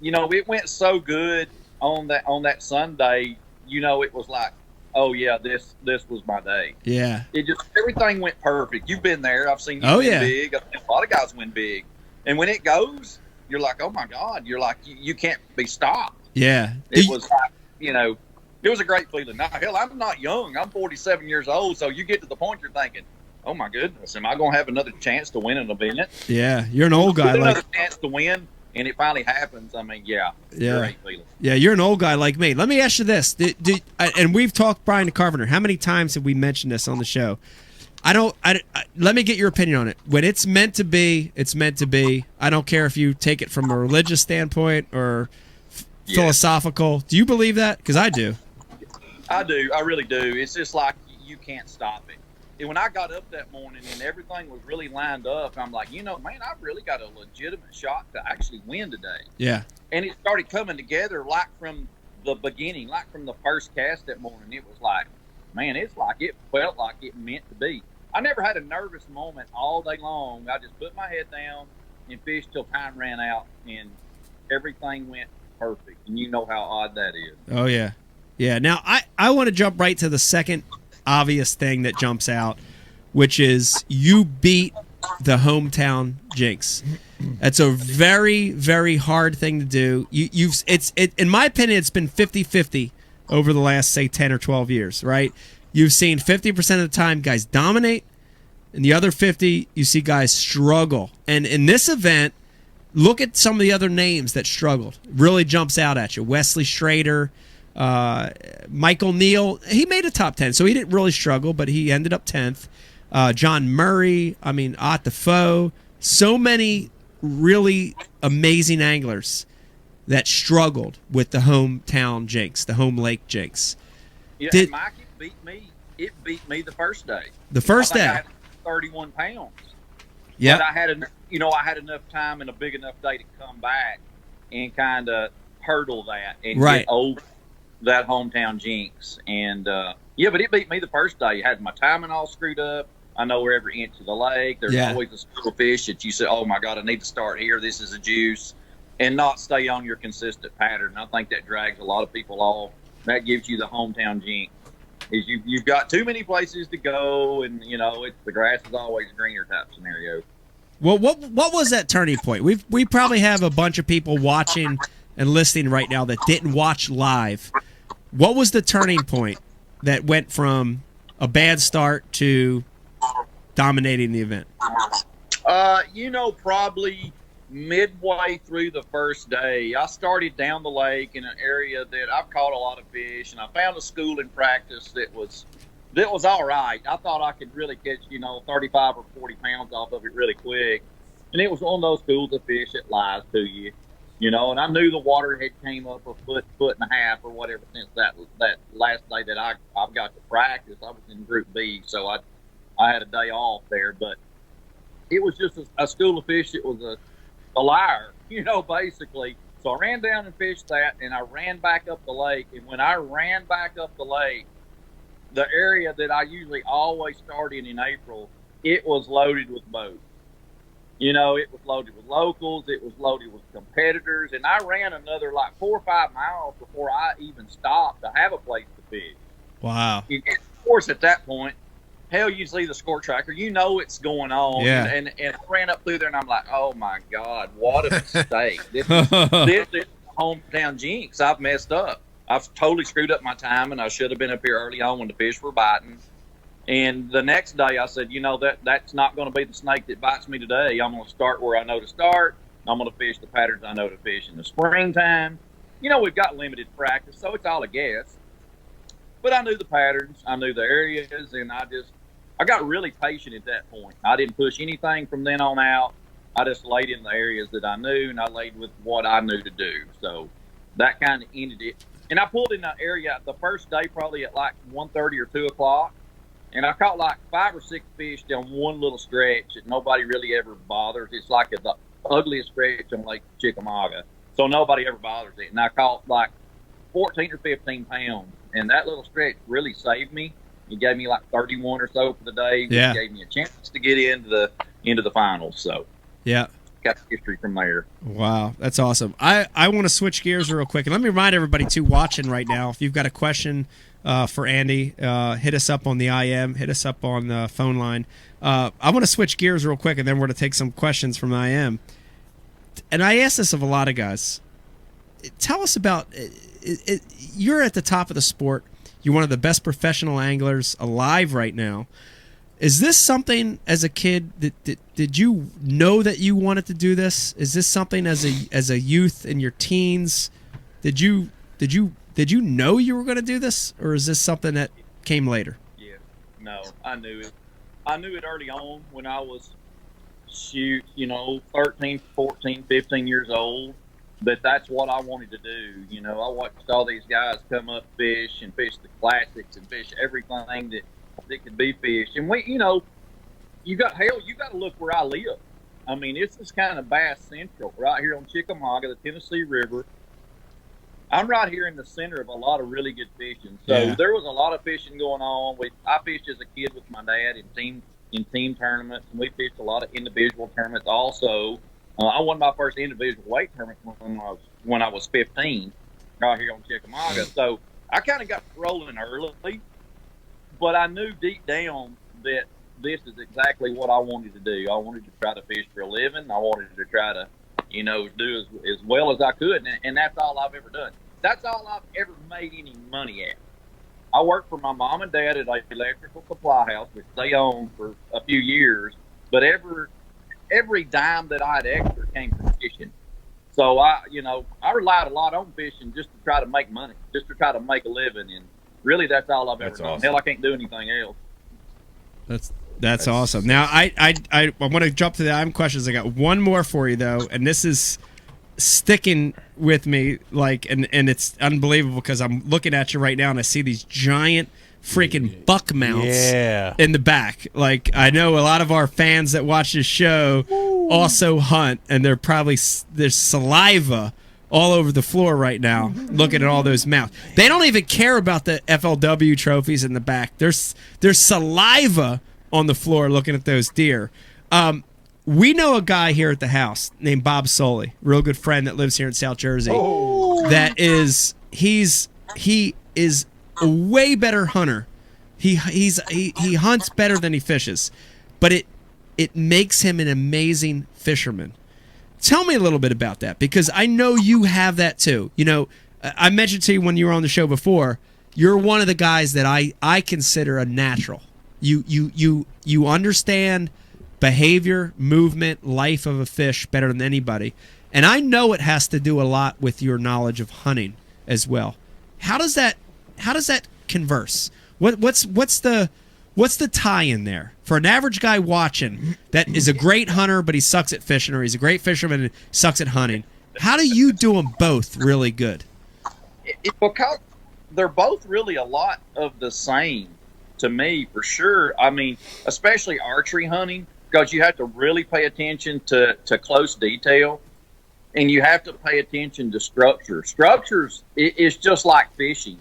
it went so good on that Sunday, it was like, oh yeah, this was my day. Yeah. It just, everything went perfect. You've been there. I've seen you Oh, win yeah. big. I've seen a lot of guys win big. And when it goes, you're like, oh my God, you're like, you can't be stopped. Yeah. It was like, you know, it was a great feeling. Now, hell, I'm not young. I'm 47 years old. So you get to the point you're thinking, oh my goodness, am I going to have another chance to win an event? Yeah. You're an old guy. Get Like, another chance to win, and it finally happens. I mean, yeah. Great feeling. Yeah, you're an old guy like me. Let me ask you this. And we've talked Brian Carpenter. How many times have we mentioned this on the show? Let me get your opinion on it. When it's meant to be, it's meant to be. I don't care if you take it from a religious standpoint or philosophical. Do you believe that? Because I do. I do. I really do. It's just like you can't stop it. And when I got up that morning and everything was really lined up, I'm like, you know, man, I've really got a legitimate shot to actually win today. Yeah. And it started coming together like from the beginning, like from the first cast that morning. It was like, man, it's like it felt like it meant to be. I never had a nervous moment all day long. I just put my head down and fished till time ran out, and everything went perfect. And you know how odd that is. Oh, yeah. Yeah. Now, I want to jump right to the second obvious thing that jumps out, which is you beat the hometown jinx. That's a very, very hard thing to do. In my opinion, it's been 50-50 over the last, say, 10 or 12 years, right? You've seen 50% of the time guys dominate, and the other 50, you see guys struggle. And in this event, look at some of the other names that struggled. Really jumps out at you. Wesley Schrader, Michael Neal. He made a top 10, so he didn't really struggle, but he ended up 10th. John Murray, Ott the Foe. So many really amazing anglers that struggled with the hometown jinx, the home lake jinx. Yeah, and Mike, it beat me the first day. The first day. I had 31 pounds. Yeah. But I had enough time and a big enough day to come back and kind of hurdle that and get over that hometown jinx. And but it beat me the first day. I had my timing all screwed up. I know where every inch of the lake. There's always a school of fish that you say, oh my God, I need to start here. This is a juice, and not stay on your consistent pattern. I think that drags a lot of people off. That gives you the hometown jinx. Is you've got too many places to go, and it's the grass is always greener type scenario. Well, what was that turning point? We probably have a bunch of people watching and listening right now that didn't watch live. What was the turning point that went from a bad start to dominating the event? Probably midway through the first day, I started down the lake in an area that I've caught a lot of fish, and I found a school in practice that was all right. I thought I could really catch 35 or 40 pounds off of it really quick, and it was one of those schools of fish that lies to you, and I knew the water had came up a foot and a half or whatever since that last day that I've got to practice. I was in Group B, so I had a day off there, but it was just a school of fish. It was a liar, basically. So I ran down and fished that, and I ran back up the lake. And when I ran back up the lake, the area that I usually always start in April, it was loaded with boats. It was loaded with locals. It was loaded with competitors. And I ran another 4 or 5 miles before I even stopped to have a place to fish. Wow. And of course, at that point, hell, you see the score tracker, it's going on. Yeah. And I ran up through there, and I'm like, oh, my God, what a mistake. This is hometown jinx. I've messed up. I've totally screwed up my time, and I should have been up here early on when the fish were biting. And the next day I said, that's not going to be the snake that bites me today. I'm going to start where I know to start. I'm going to fish the patterns I know to fish in the springtime. We've got limited practice, so it's all a guess. But I knew the patterns, I knew the areas, and I got really patient at that point. I didn't push anything from then on out. I just laid in the areas that I knew, and I laid with what I knew to do. So that kind of ended it. And I pulled in that area the first day probably at 1:30 or 2 o'clock, and I caught 5 or 6 fish down one little stretch that nobody really ever bothers. It's the ugliest stretch on Lake Chickamauga, so nobody ever bothers it. And I caught 14 or 15 pounds, and that little stretch really saved me. He gave me 31 or so for the day. Yeah. He gave me a chance to get into the finals. So yeah, got history from there. Wow, that's awesome. I want to switch gears real quick, and let me remind everybody too watching right now, if you've got a question for Andy. Hit us up on the IM. Hit us up on the phone line. I want to switch gears real quick, and then we're going to take some questions from IM. And I ask this of a lot of guys. Tell us about it. You're at the top of the sport. You're one of the best professional anglers alive right now. Is this something as a kid that did you know that you wanted to do this? Is this something as a youth in your teens? Did you know you were going to do this, or is this something that came later? Yeah, no, I knew it. I knew it early on when I was 13, 14, 15 years old. But that's what I wanted to do. I watched all these guys come up fish and fish the classics and fish everything that could be fished. And you got to look where I live. I mean, this is kind of Bass Central right here on Chickamauga, the Tennessee River. I'm right here in the center of a lot of really good fishing. So there was a lot of fishing going on. I fished as a kid with my dad in team tournaments, and we fished a lot of individual tournaments also. I won my first individual weight tournament when I was 15 out here on Chickamauga. So I kind of got rolling early, but I knew deep down that this is exactly what I wanted to do. I wanted to try to fish for a living. I wanted to try to, do as well as I could, and that's all I've ever done. That's all I've ever made any money at. I worked for my mom and dad at an electrical supply house, which they owned for a few years, but every dime that I had extra came from fishing. So I relied a lot on fishing just to try to make money, just to try to make a living. And really, that's all I've ever done. Awesome. Hell, I can't do anything else. That's awesome. Now, I want to jump to the IM questions. I got one more for you, though, and this is sticking with me, and it's unbelievable because I'm looking at you right now, and I see these giant freaking buck mounts in the back. Like, I know a lot of our fans that watch this show also hunt, and there's saliva all over the floor right now looking at all those mounts. They don't even care about the FLW trophies in the back. There's saliva on the floor looking at those deer. We know a guy here at the house named Bob Soley, real good friend that lives here in South Jersey. He is a way better hunter. He hunts better than he fishes, but it makes him an amazing fisherman. Tell me a little bit about that, because I know you have that too. I mentioned to you when you were on the show before, you're one of the guys that I consider a natural. You understand behavior, movement, life of a fish better than anybody. And I know it has to do a lot with your knowledge of hunting as well. How does that converse? What's the tie in there for an average guy watching that is a great hunter but he sucks at fishing, or he's a great fisherman and sucks at hunting? How do you do them both really good? Because they're both really a lot of the same to me, for sure. I mean, especially archery hunting, because you have to really pay attention to close detail, and you have to pay attention to structure. Structures is just like fishing.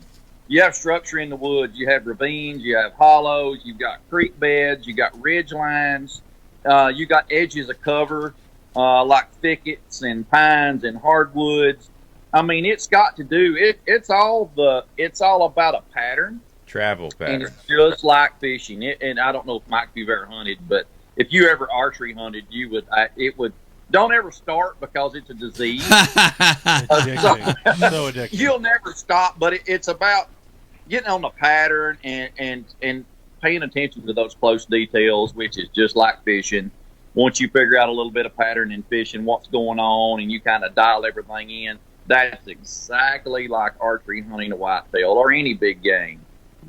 You have structure in the woods. You have ravines. You have hollows. You've got creek beds. You got ridge lines. You got edges of cover, like thickets and pines and hardwoods. I mean, it's got to do it. It's all about a pattern. Travel pattern. And it's just like fishing. And I don't know if Mike, you've ever hunted, but if you ever archery hunted, it would. Don't ever start, because it's a disease. So addicting. You'll never stop, but it's about getting on the pattern and paying attention to those close details, which is just like fishing. Once you figure out a little bit of pattern in fishing, what's going on, and you kind of dial everything in, that's exactly like archery hunting a whitetail or any big game.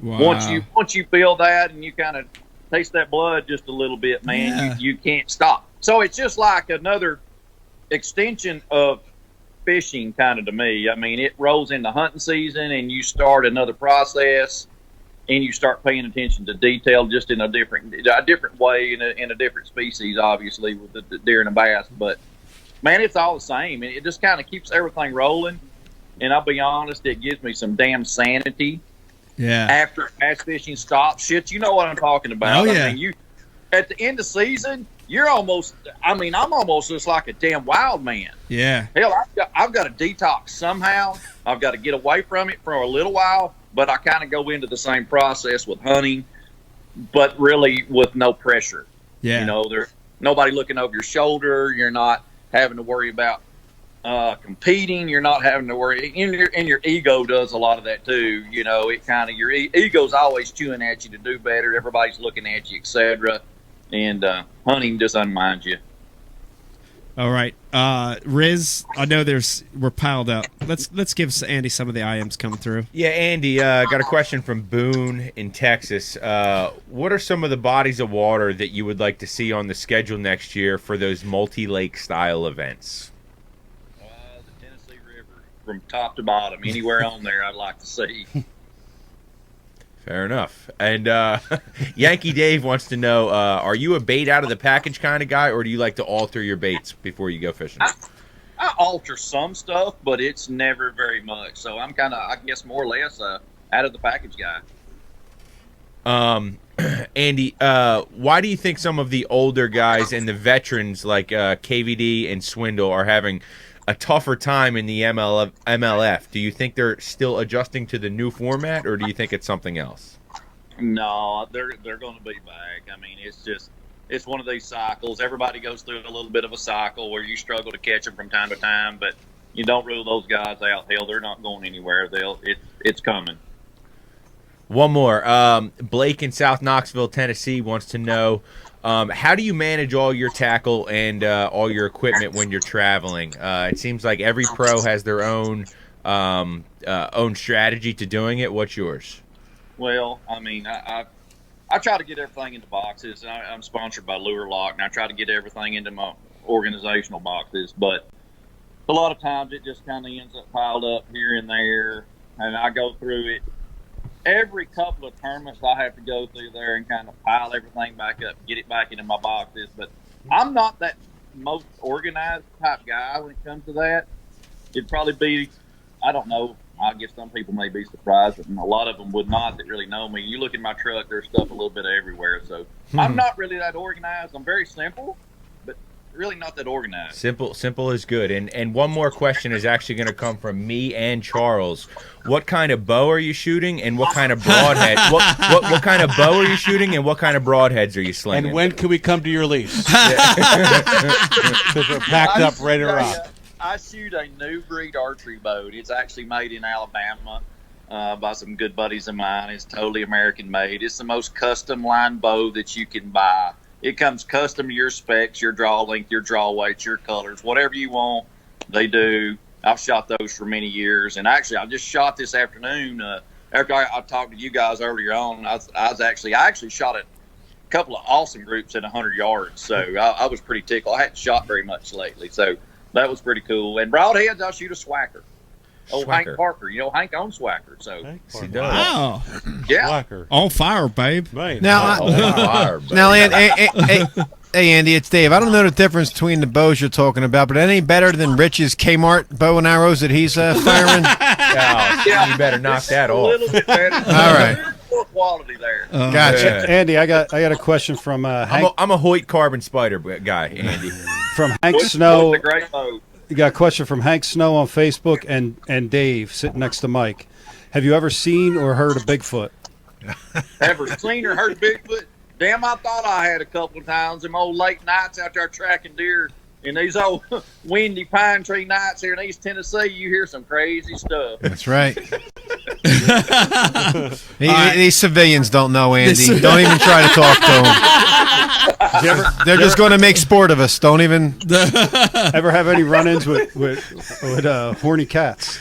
Wow. Once you feel that and you kind of taste that blood just a little bit, man, you can't stop. So it's just like another extension of fishing, kind of, to me. I mean, it rolls into hunting season, and you start another process, and you start paying attention to detail just in a different way, in a different species, obviously, with the deer and the bass. But man, it's all the same. It just kind of keeps everything rolling. And I'll be honest, it gives me some damn sanity. Yeah. After bass fishing stops, shit, you know what I'm talking about. Oh, yeah. I mean, at the end of season, I'm almost just like a damn wild man. Yeah. Hell, I've got to detox somehow. I've got to get away from it for a little while. but I kind of go into the same process with hunting, but really with no pressure. Yeah. You know, there's nobody looking over your shoulder. You're not having to worry about competing. You're not having to worry, and your ego does a lot of that too. You know, it kind of your ego's always chewing at you to do better. Everybody's looking at you, etc. And hunting just unminds you. All right, Riz. I know we're piled up. Let's give Andy some of the IMs coming through. Yeah, Andy, got a question from Boone in Texas. What are some of the bodies of water that you would like to see on the schedule next year for those multi-lake style events? The Tennessee River, from top to bottom, anywhere on there, I'd like to see. Fair enough. And Yankee Dave wants to know, are you a bait out of the package kind of guy, or do you like to alter your baits before you go fishing? I alter some stuff, but it's never very much. So I'm kind of, I guess, more or less out of the package guy. Andy, why do you think some of the older guys and the veterans like KVD and Swindle are having a tougher time in the MLF? Do you think they're still adjusting to the new format, or do you think it's something else? No, they're going to be back. I mean, it's one of these cycles. Everybody goes through a little bit of a cycle where you struggle to catch them from time to time, but you don't rule those guys out. Hell, they're not going anywhere. It's coming. One more. Blake in South Knoxville, Tennessee wants to know, how do you manage all your tackle and all your equipment when you're traveling? It seems like every pro has their own strategy to doing it. What's yours? Well, I mean, I try to get everything into boxes. I'm sponsored by Lure Lock, and I try to get everything into my organizational boxes. But a lot of times it just kind of ends up piled up here and there, and I go through it. Every couple of tournaments, I have to go through there and kind of pile everything back up, get it back into my boxes. But I'm not that most organized type guy when it comes to that. It'd probably be, I don't know, I guess some people may be surprised, but a lot of them would not that really know me. You look in my truck, there's stuff a little bit everywhere. So I'm not really that organized. I'm very simple, but really not that organized. Simple is good. And one more question is actually going to come from me and Charles. What kind of bow are you shooting, and what kind of broadhead? what kind of bow are you shooting, and what kind of broadheads are you slinging? And when can we come to your lease? Because we're packed up, ready to rock. I shoot a new breed archery bow. It's actually made in Alabama by some good buddies of mine. It's totally American made. It's the most custom line bow that you can buy. It comes custom to your specs, your draw length, your draw weight, your colors, whatever you want, they do. I've shot those for many years, and actually, I just shot this afternoon. After I talked to you guys earlier on, I actually shot a couple of awesome groups at 100 yards, so I was pretty tickled. I hadn't shot very much lately, so that was pretty cool. And broadheads, I shoot a Swacker. Oh, Hank Parker. You know, Hank owns Swacker, so he does. Wow. Yeah. Swacker. On fire, babe. Right. Now, hey, Andy, it's Dave. I don't know the difference between the bows you're talking about, but any better than Rich's Kmart bow and arrows that he's firing? Yeah. You better knock that a off. little bit better. All right. More quality there. Gotcha. Andy, I got a question from Hank. I'm a Hoyt Carbon Spider guy, Andy. From Hank Snow. What's a great bow? You got a question from Hank Snow on Facebook and Dave sitting next to Mike. Have you ever seen or heard of Bigfoot? Ever seen or heard of Bigfoot? Damn, I thought I had a couple of times. Them old late nights out there tracking deer. In these old windy pine tree nights here in East Tennessee, you hear some crazy stuff. That's right. These civilians don't know, Andy. Don't even try to talk to them. They're just going to make sport of us. Don't even. Ever have any run-ins with horny cats?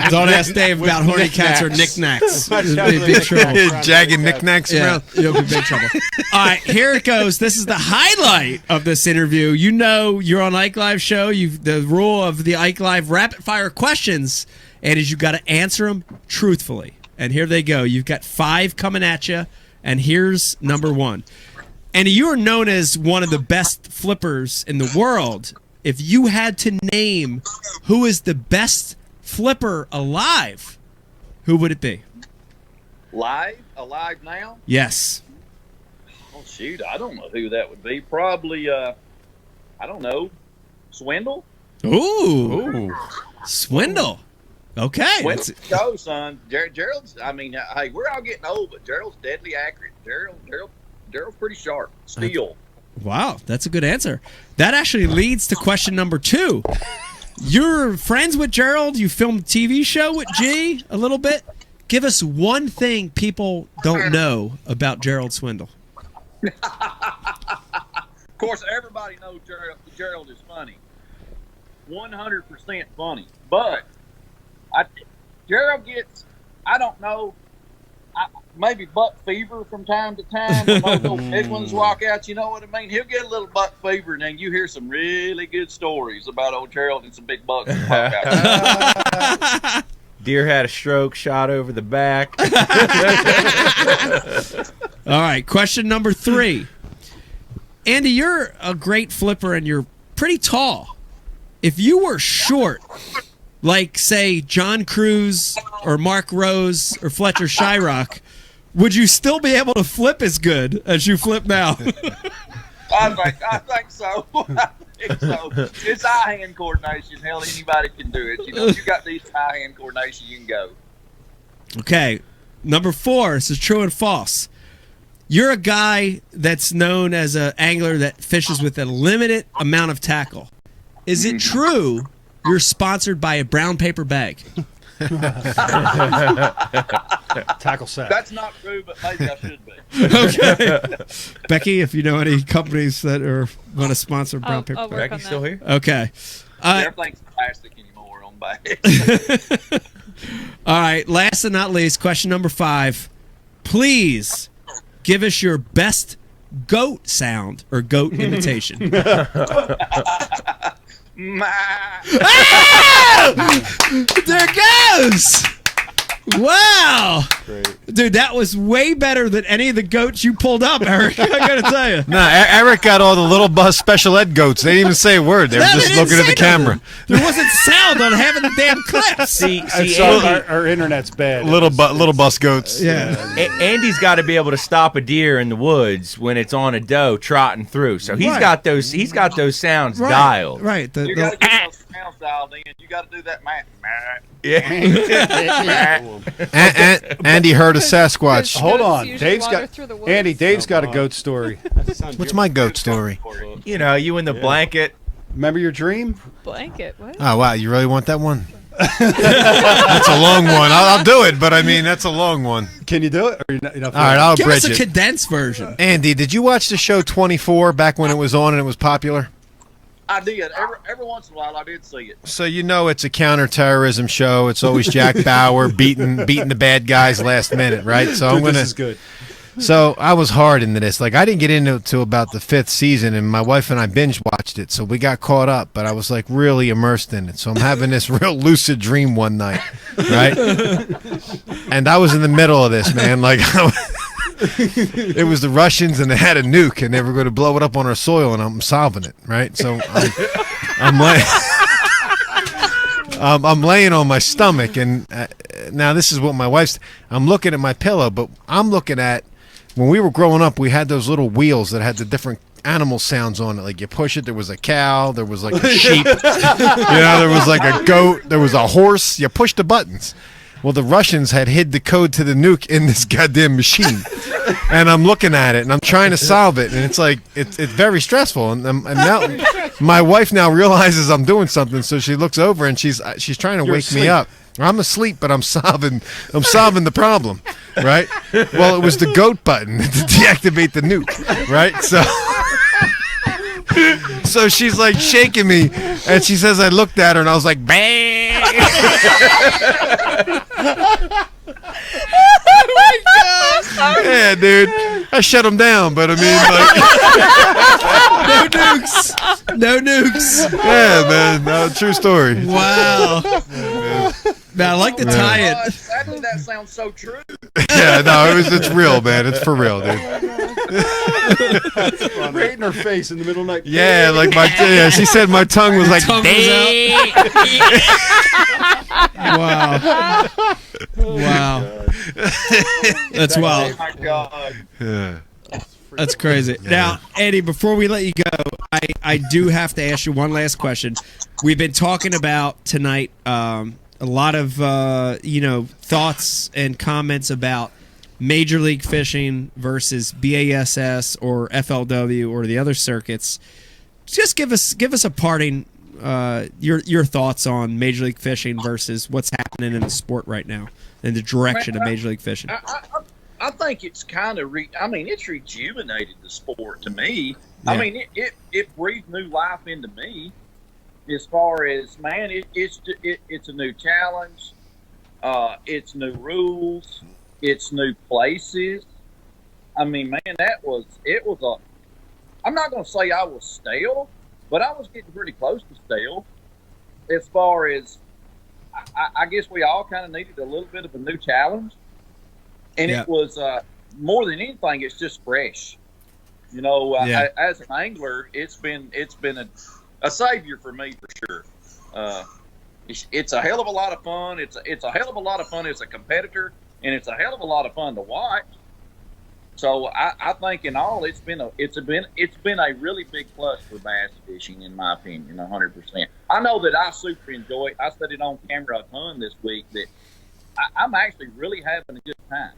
Don't ask Dave about horny cats or knickknacks. You'll be in big trouble. Jagged knickknacks. Yeah, you'll be in big trouble. All right, here it goes. This is the highlight of this interview. You know you're on Ike Live show. The rule of the Ike Live rapid fire questions, and is you got to answer them truthfully. And here they go. You've got 5 coming at you, and here's number 1. And you are known as one of the best flippers in the world. If you had to name who is the best flipper alive, who would it be? Alive now? Yes. Oh shoot, I don't know who that would be. Probably I don't know, Swindle. Ooh. Swindle. Okay. Well, go, son. Gerald's. I mean, hey, we're all getting old, but Gerald's deadly accurate. Gerald's pretty sharp. Steel. Wow, that's a good answer. That actually leads to question number 2. You're friends with Gerald. You filmed a TV show with G a little bit. Give us one thing people don't know about Gerald Swindle. Of course, everybody knows Gerald is funny. 100% funny. But Gerald gets, I don't know, maybe buck fever from time to time. When those little big ones walk out, you know what I mean? He'll get a little buck fever, and then you hear some really good stories about old Gerald and some big bucks that walk out. Deer had a stroke, shot over the back. All right, question number 3. Andy, you're a great flipper, and you're pretty tall. If you were short, like, say, John Cruz or Mark Rose or Fletcher Shyrock, would you still be able to flip as good as you flip now? I think so. So it's eye-hand coordination. Hell, anybody can do it. You know, you got these eye-hand coordination, you can go. Okay, number 4. This is true and false. You're a guy that's known as an angler that fishes with a limited amount of tackle. Is it true you're sponsored by a brown paper bag? Tackle set. That's not true, but maybe I should be. Okay. Becky, if you know any companies that want to sponsor brown paper I'll bag. work on Becky's that. still here? Okay. Everything's plastic anymore on bags. All right, last and not least, question number 5. Please give us your best goat sound or goat imitation. There it goes! Wow! Great. Dude, that was way better than any of the goats you pulled up, Eric. I gotta tell you. Nah, Eric got all the little bus special ed goats. They didn't even say a word. They were No, they just didn't looking at say the camera. nothing. There wasn't sound on having the damn clips. See, So our internet's bad. Little bus goats. Yeah. Andy's got to be able to stop a deer in the woods when it's on a doe trotting through. So he's got those sounds dialed. Right. You got to get those sounds dialed in. You got to do that, Matt. Andy heard a Sasquatch. Hold on, Usually Dave's wander got through the woods. Andy. Dave's got a goat story. What's my goat story? You know, you in the blanket. Remember your dream? Blanket. What? Oh, wow. You really want that one? That's a long one. I'll do it, but I mean, that's a long one. Can you do it? Or you're not All right, I'll Give bridge us a it. condensed version. Andy, did you watch the show 24 back when it was on and it was popular? I did. Every once in a while, I did see it. So you know it's a counterterrorism show. It's always Jack Bauer beating the bad guys last minute, right? So I'm Dude, gonna. this is good. So I was hard into this. Like I didn't get into it till about the 5th season, and my wife and I binge watched it. So we got caught up, but I was like really immersed in it. So I'm having this real lucid dream one night, right? And I was in the middle of this, man. Like it was the Russians, and they had a nuke, and they were going to blow it up on our soil, and I'm solving it, right? So I'm like. I'm laying on my stomach, and now this is what my wife's. I'm looking at my pillow, but I'm looking at when we were growing up. We had those little wheels that had the different animal sounds on it. Like you push it, there was a cow, there was like a sheep, there was like a goat, there was a horse. You push the buttons. Well, the Russians had hid the code to the nuke in this goddamn machine, and I'm looking at it and I'm trying to solve it, and it's like it's very stressful. And now my wife now realizes I'm doing something, so she looks over and she's trying to wake me up. I'm asleep, but I'm solving the problem, right? Well, it was the goat button to deactivate the nuke, right? So she's like shaking me, and she says I looked at her, and I was like, bang. Yeah, dude. I shut him down, but I mean, like, No nukes. yeah, man. No, true story. Wow. Now I like to tie it. Sadly, that sounds so true. Yeah, no, it's real, man. It's for real, dude. Right in her face in the middle of the night. Yeah, like she said my tongue was like, Tongue was out. Wow. That's wild. Oh my God. yeah. That's crazy. Now, Eddie, before we let you go, I do have to ask you one last question. We've been talking about tonight a a lot of thoughts and comments about Major League Fishing versus BASS or FLW or the other circuits. Just give us a parting your thoughts on Major League Fishing versus what's happening in the sport right now and the direction of Major League Fishing. I think it's kind of it's rejuvenated the sport to me. Yeah. I mean, it breathed new life into me. As far as it's a new challenge, it's new rules, it's new places. I mean, man, I'm not going to say I was stale, but I was getting pretty close to stale. As far as I guess we all kind of needed a little bit of a new challenge, and it was more than anything, it's just fresh. As an angler, it's been a savior for me for sure. It's a hell of a lot of fun. It's a hell of a lot of fun as a competitor, and it's a hell of a lot of fun to watch. So I think in all, it's been a really big plus for bass fishing, in my opinion, 100%. I know that I super enjoy it. I said it on camera a ton this week that I'm actually really having a good time.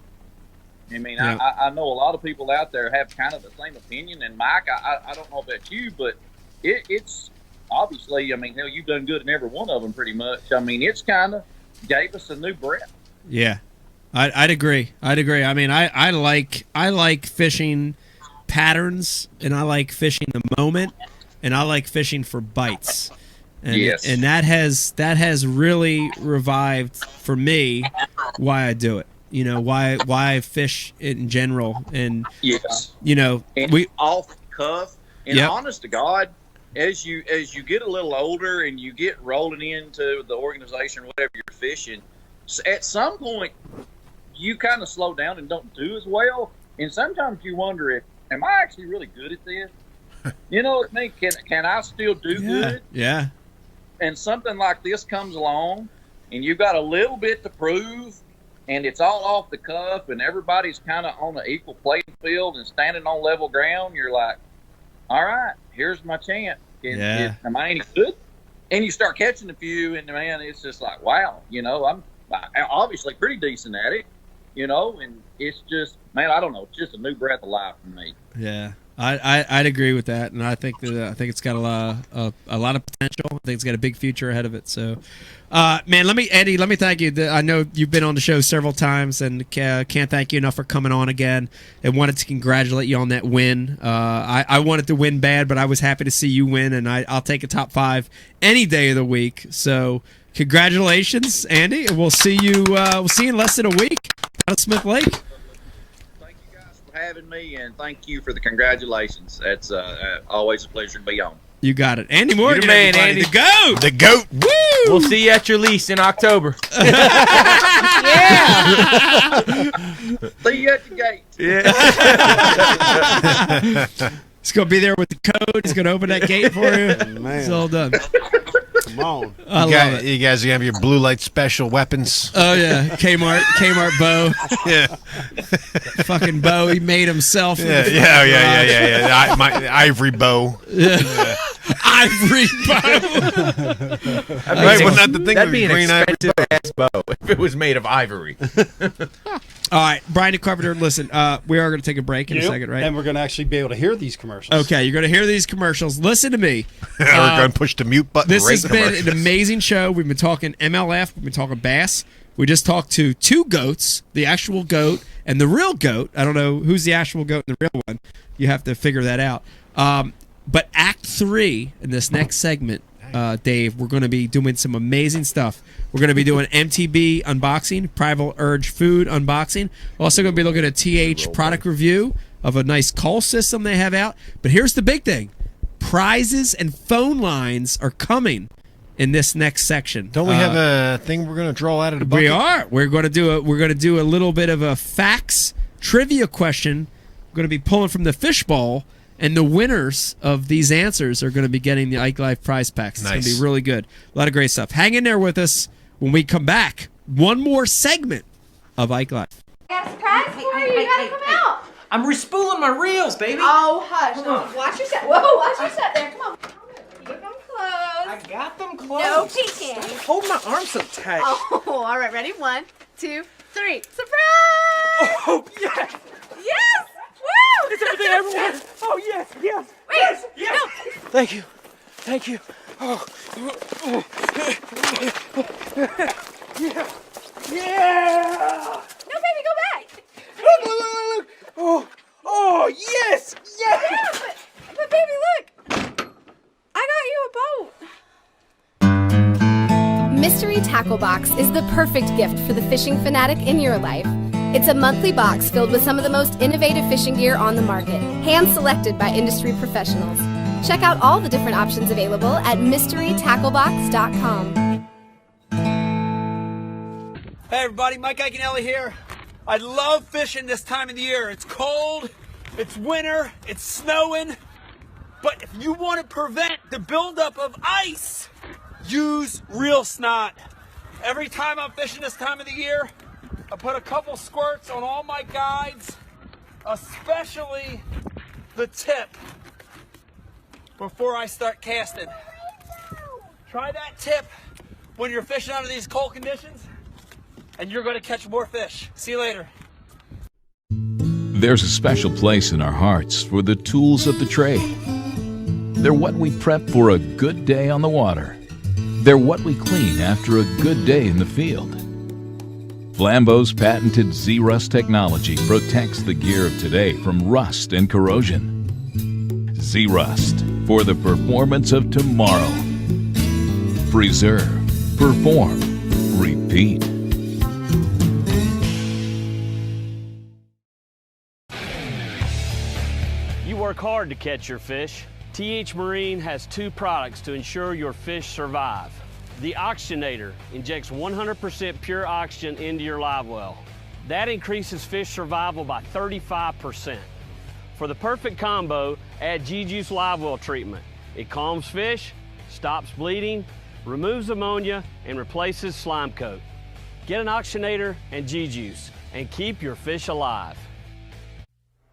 I mean, I know a lot of people out there have kind of the same opinion. And Mike, I don't know about you, but it's obviously, I mean, hell, you've done good in every one of them pretty much. I mean, it's kind of gave us a new breath. Yeah, I'd agree. I mean, I like fishing patterns, and I like fishing the moment, and I like fishing for bites. And, yes. And that has really revived for me why I do it. Why I fish in general, and yes, and we off the cuff. And yep. Honest to God, as you get a little older and you get rolling into the organization, whatever you're fishing, at some point you kind of slow down and don't do as well. And sometimes you wonder am I actually really good at this? You know what I mean? Can I still do good? Yeah. And something like this comes along, and you got a little bit to prove. And it's all off the cuff, and everybody's kind of on an equal playing field and standing on level ground. You're like, all right, here's my chance. Am I any good? And you start catching a few, and man, it's just like, wow, I'm obviously pretty decent at it, and it's just, man, I don't know, it's just a new breath of life for me. Yeah. I'd agree with that, and I think it's got a lot of potential. I think it's got a big future ahead of it. So, man, Eddie, let me thank you. I know you've been on the show several times, and can't thank you enough for coming on again. And wanted to congratulate you on that win. I wanted to win bad, but I was happy to see you win, and I'll take a top 5 any day of the week. So, congratulations, Andy, and we'll see you. We'll see you in less than a week out of Smith Lake. Having me, and thank you for the congratulations. That's always a pleasure to be on. You got it. Andy Morgan, You're the man, everybody. Andy. The goat. Woo! We'll see you at your lease in October. Yeah. See you at the gate. Yeah. He's going to be there with the code. He's going to open that gate for you. Man. It's all done. Come on. I love it. You guys have your blue light special weapons. Oh, yeah. Kmart bow. Yeah. Fucking bow he made himself. Yeah. My ivory bow. Yeah. Ivory bow. Right, wasn't that the thing? That'd be an green ivory expensive ass bow if it was made of ivory. All right, Brian Carpenter, listen, we are going to take a break in a second, right? And we're going to actually be able to hear these commercials. Okay, you're going to hear these commercials. Listen to me. We're going to push the mute button. This right has been an amazing show. We've been talking MLF. We've been talking bass. We just talked to 2 goats, the actual goat and the real goat. I don't know who's the actual goat and the real one. You have to figure that out. But Act 3 in this next segment, Dave, we're going to be doing some amazing stuff. We're going to be doing MTB unboxing, Primal Urge food unboxing. Also going to be looking at TH product review of a nice call system they have out. But here's the big thing. Prizes and phone lines are coming in this next section. Don't we have a thing we're going to draw out of the bucket? We are. We're going to do a little bit of a facts trivia question. We're going to be pulling from the fishbowl. And the winners of these answers are going to be getting the Ike Live prize packs. It's going to be really good. A lot of great stuff. Hang in there with us when we come back. One more segment of Ike Live. I got a surprise for you. You gotta come out. I'm respooling my reels, baby. Oh, hush. Watch your step. Whoa, watch your step there. Come on. Keep them close. I got them close. No peeking. Hold my arm so tight. Oh, all right, ready? 1, 2, 3. Surprise! Oh, yes! Yes! Woo! Is everything I ever wanted? Oh, yes, yes. Wait, yes, yes. no. Thank you. Thank you. Oh. Yeah. Yeah. No, baby, go back. Look, look, look, look. Oh, oh, yes, yes. Yeah, but baby, look. I got you a boat. Mystery Tackle Box is the perfect gift for the fishing fanatic in your life. It's a monthly box filled with some of the most innovative fishing gear on the market, hand-selected by industry professionals. Check out all the different options available at mysterytacklebox.com. Hey everybody, Mike Iconelli here. I love fishing this time of the year. It's cold, it's winter, it's snowing. But if you want to prevent the buildup of ice, use Real Snot. Every time I'm fishing this time of the year, I put a couple squirts on all my guides, especially the tip, before I start casting. Try that tip when you're fishing under these cold conditions, and you're going to catch more fish. See you later. There's a special place in our hearts for the tools of the trade. They're what we prep for a good day on the water. They're what we clean after a good day in the field. Flambeau's patented Z-Rust technology protects the gear of today from rust and corrosion. Z-Rust, for the performance of tomorrow. Preserve, perform, repeat. You work hard to catch your fish. TH Marine has 2 products to ensure your fish survive. The Oxygenator injects 100% pure oxygen into your live well. That increases fish survival by 35%. For the perfect combo, add G-Juice Live Well treatment. It calms fish, stops bleeding, removes ammonia, and replaces slime coat. Get an Oxygenator and G-Juice and keep your fish alive.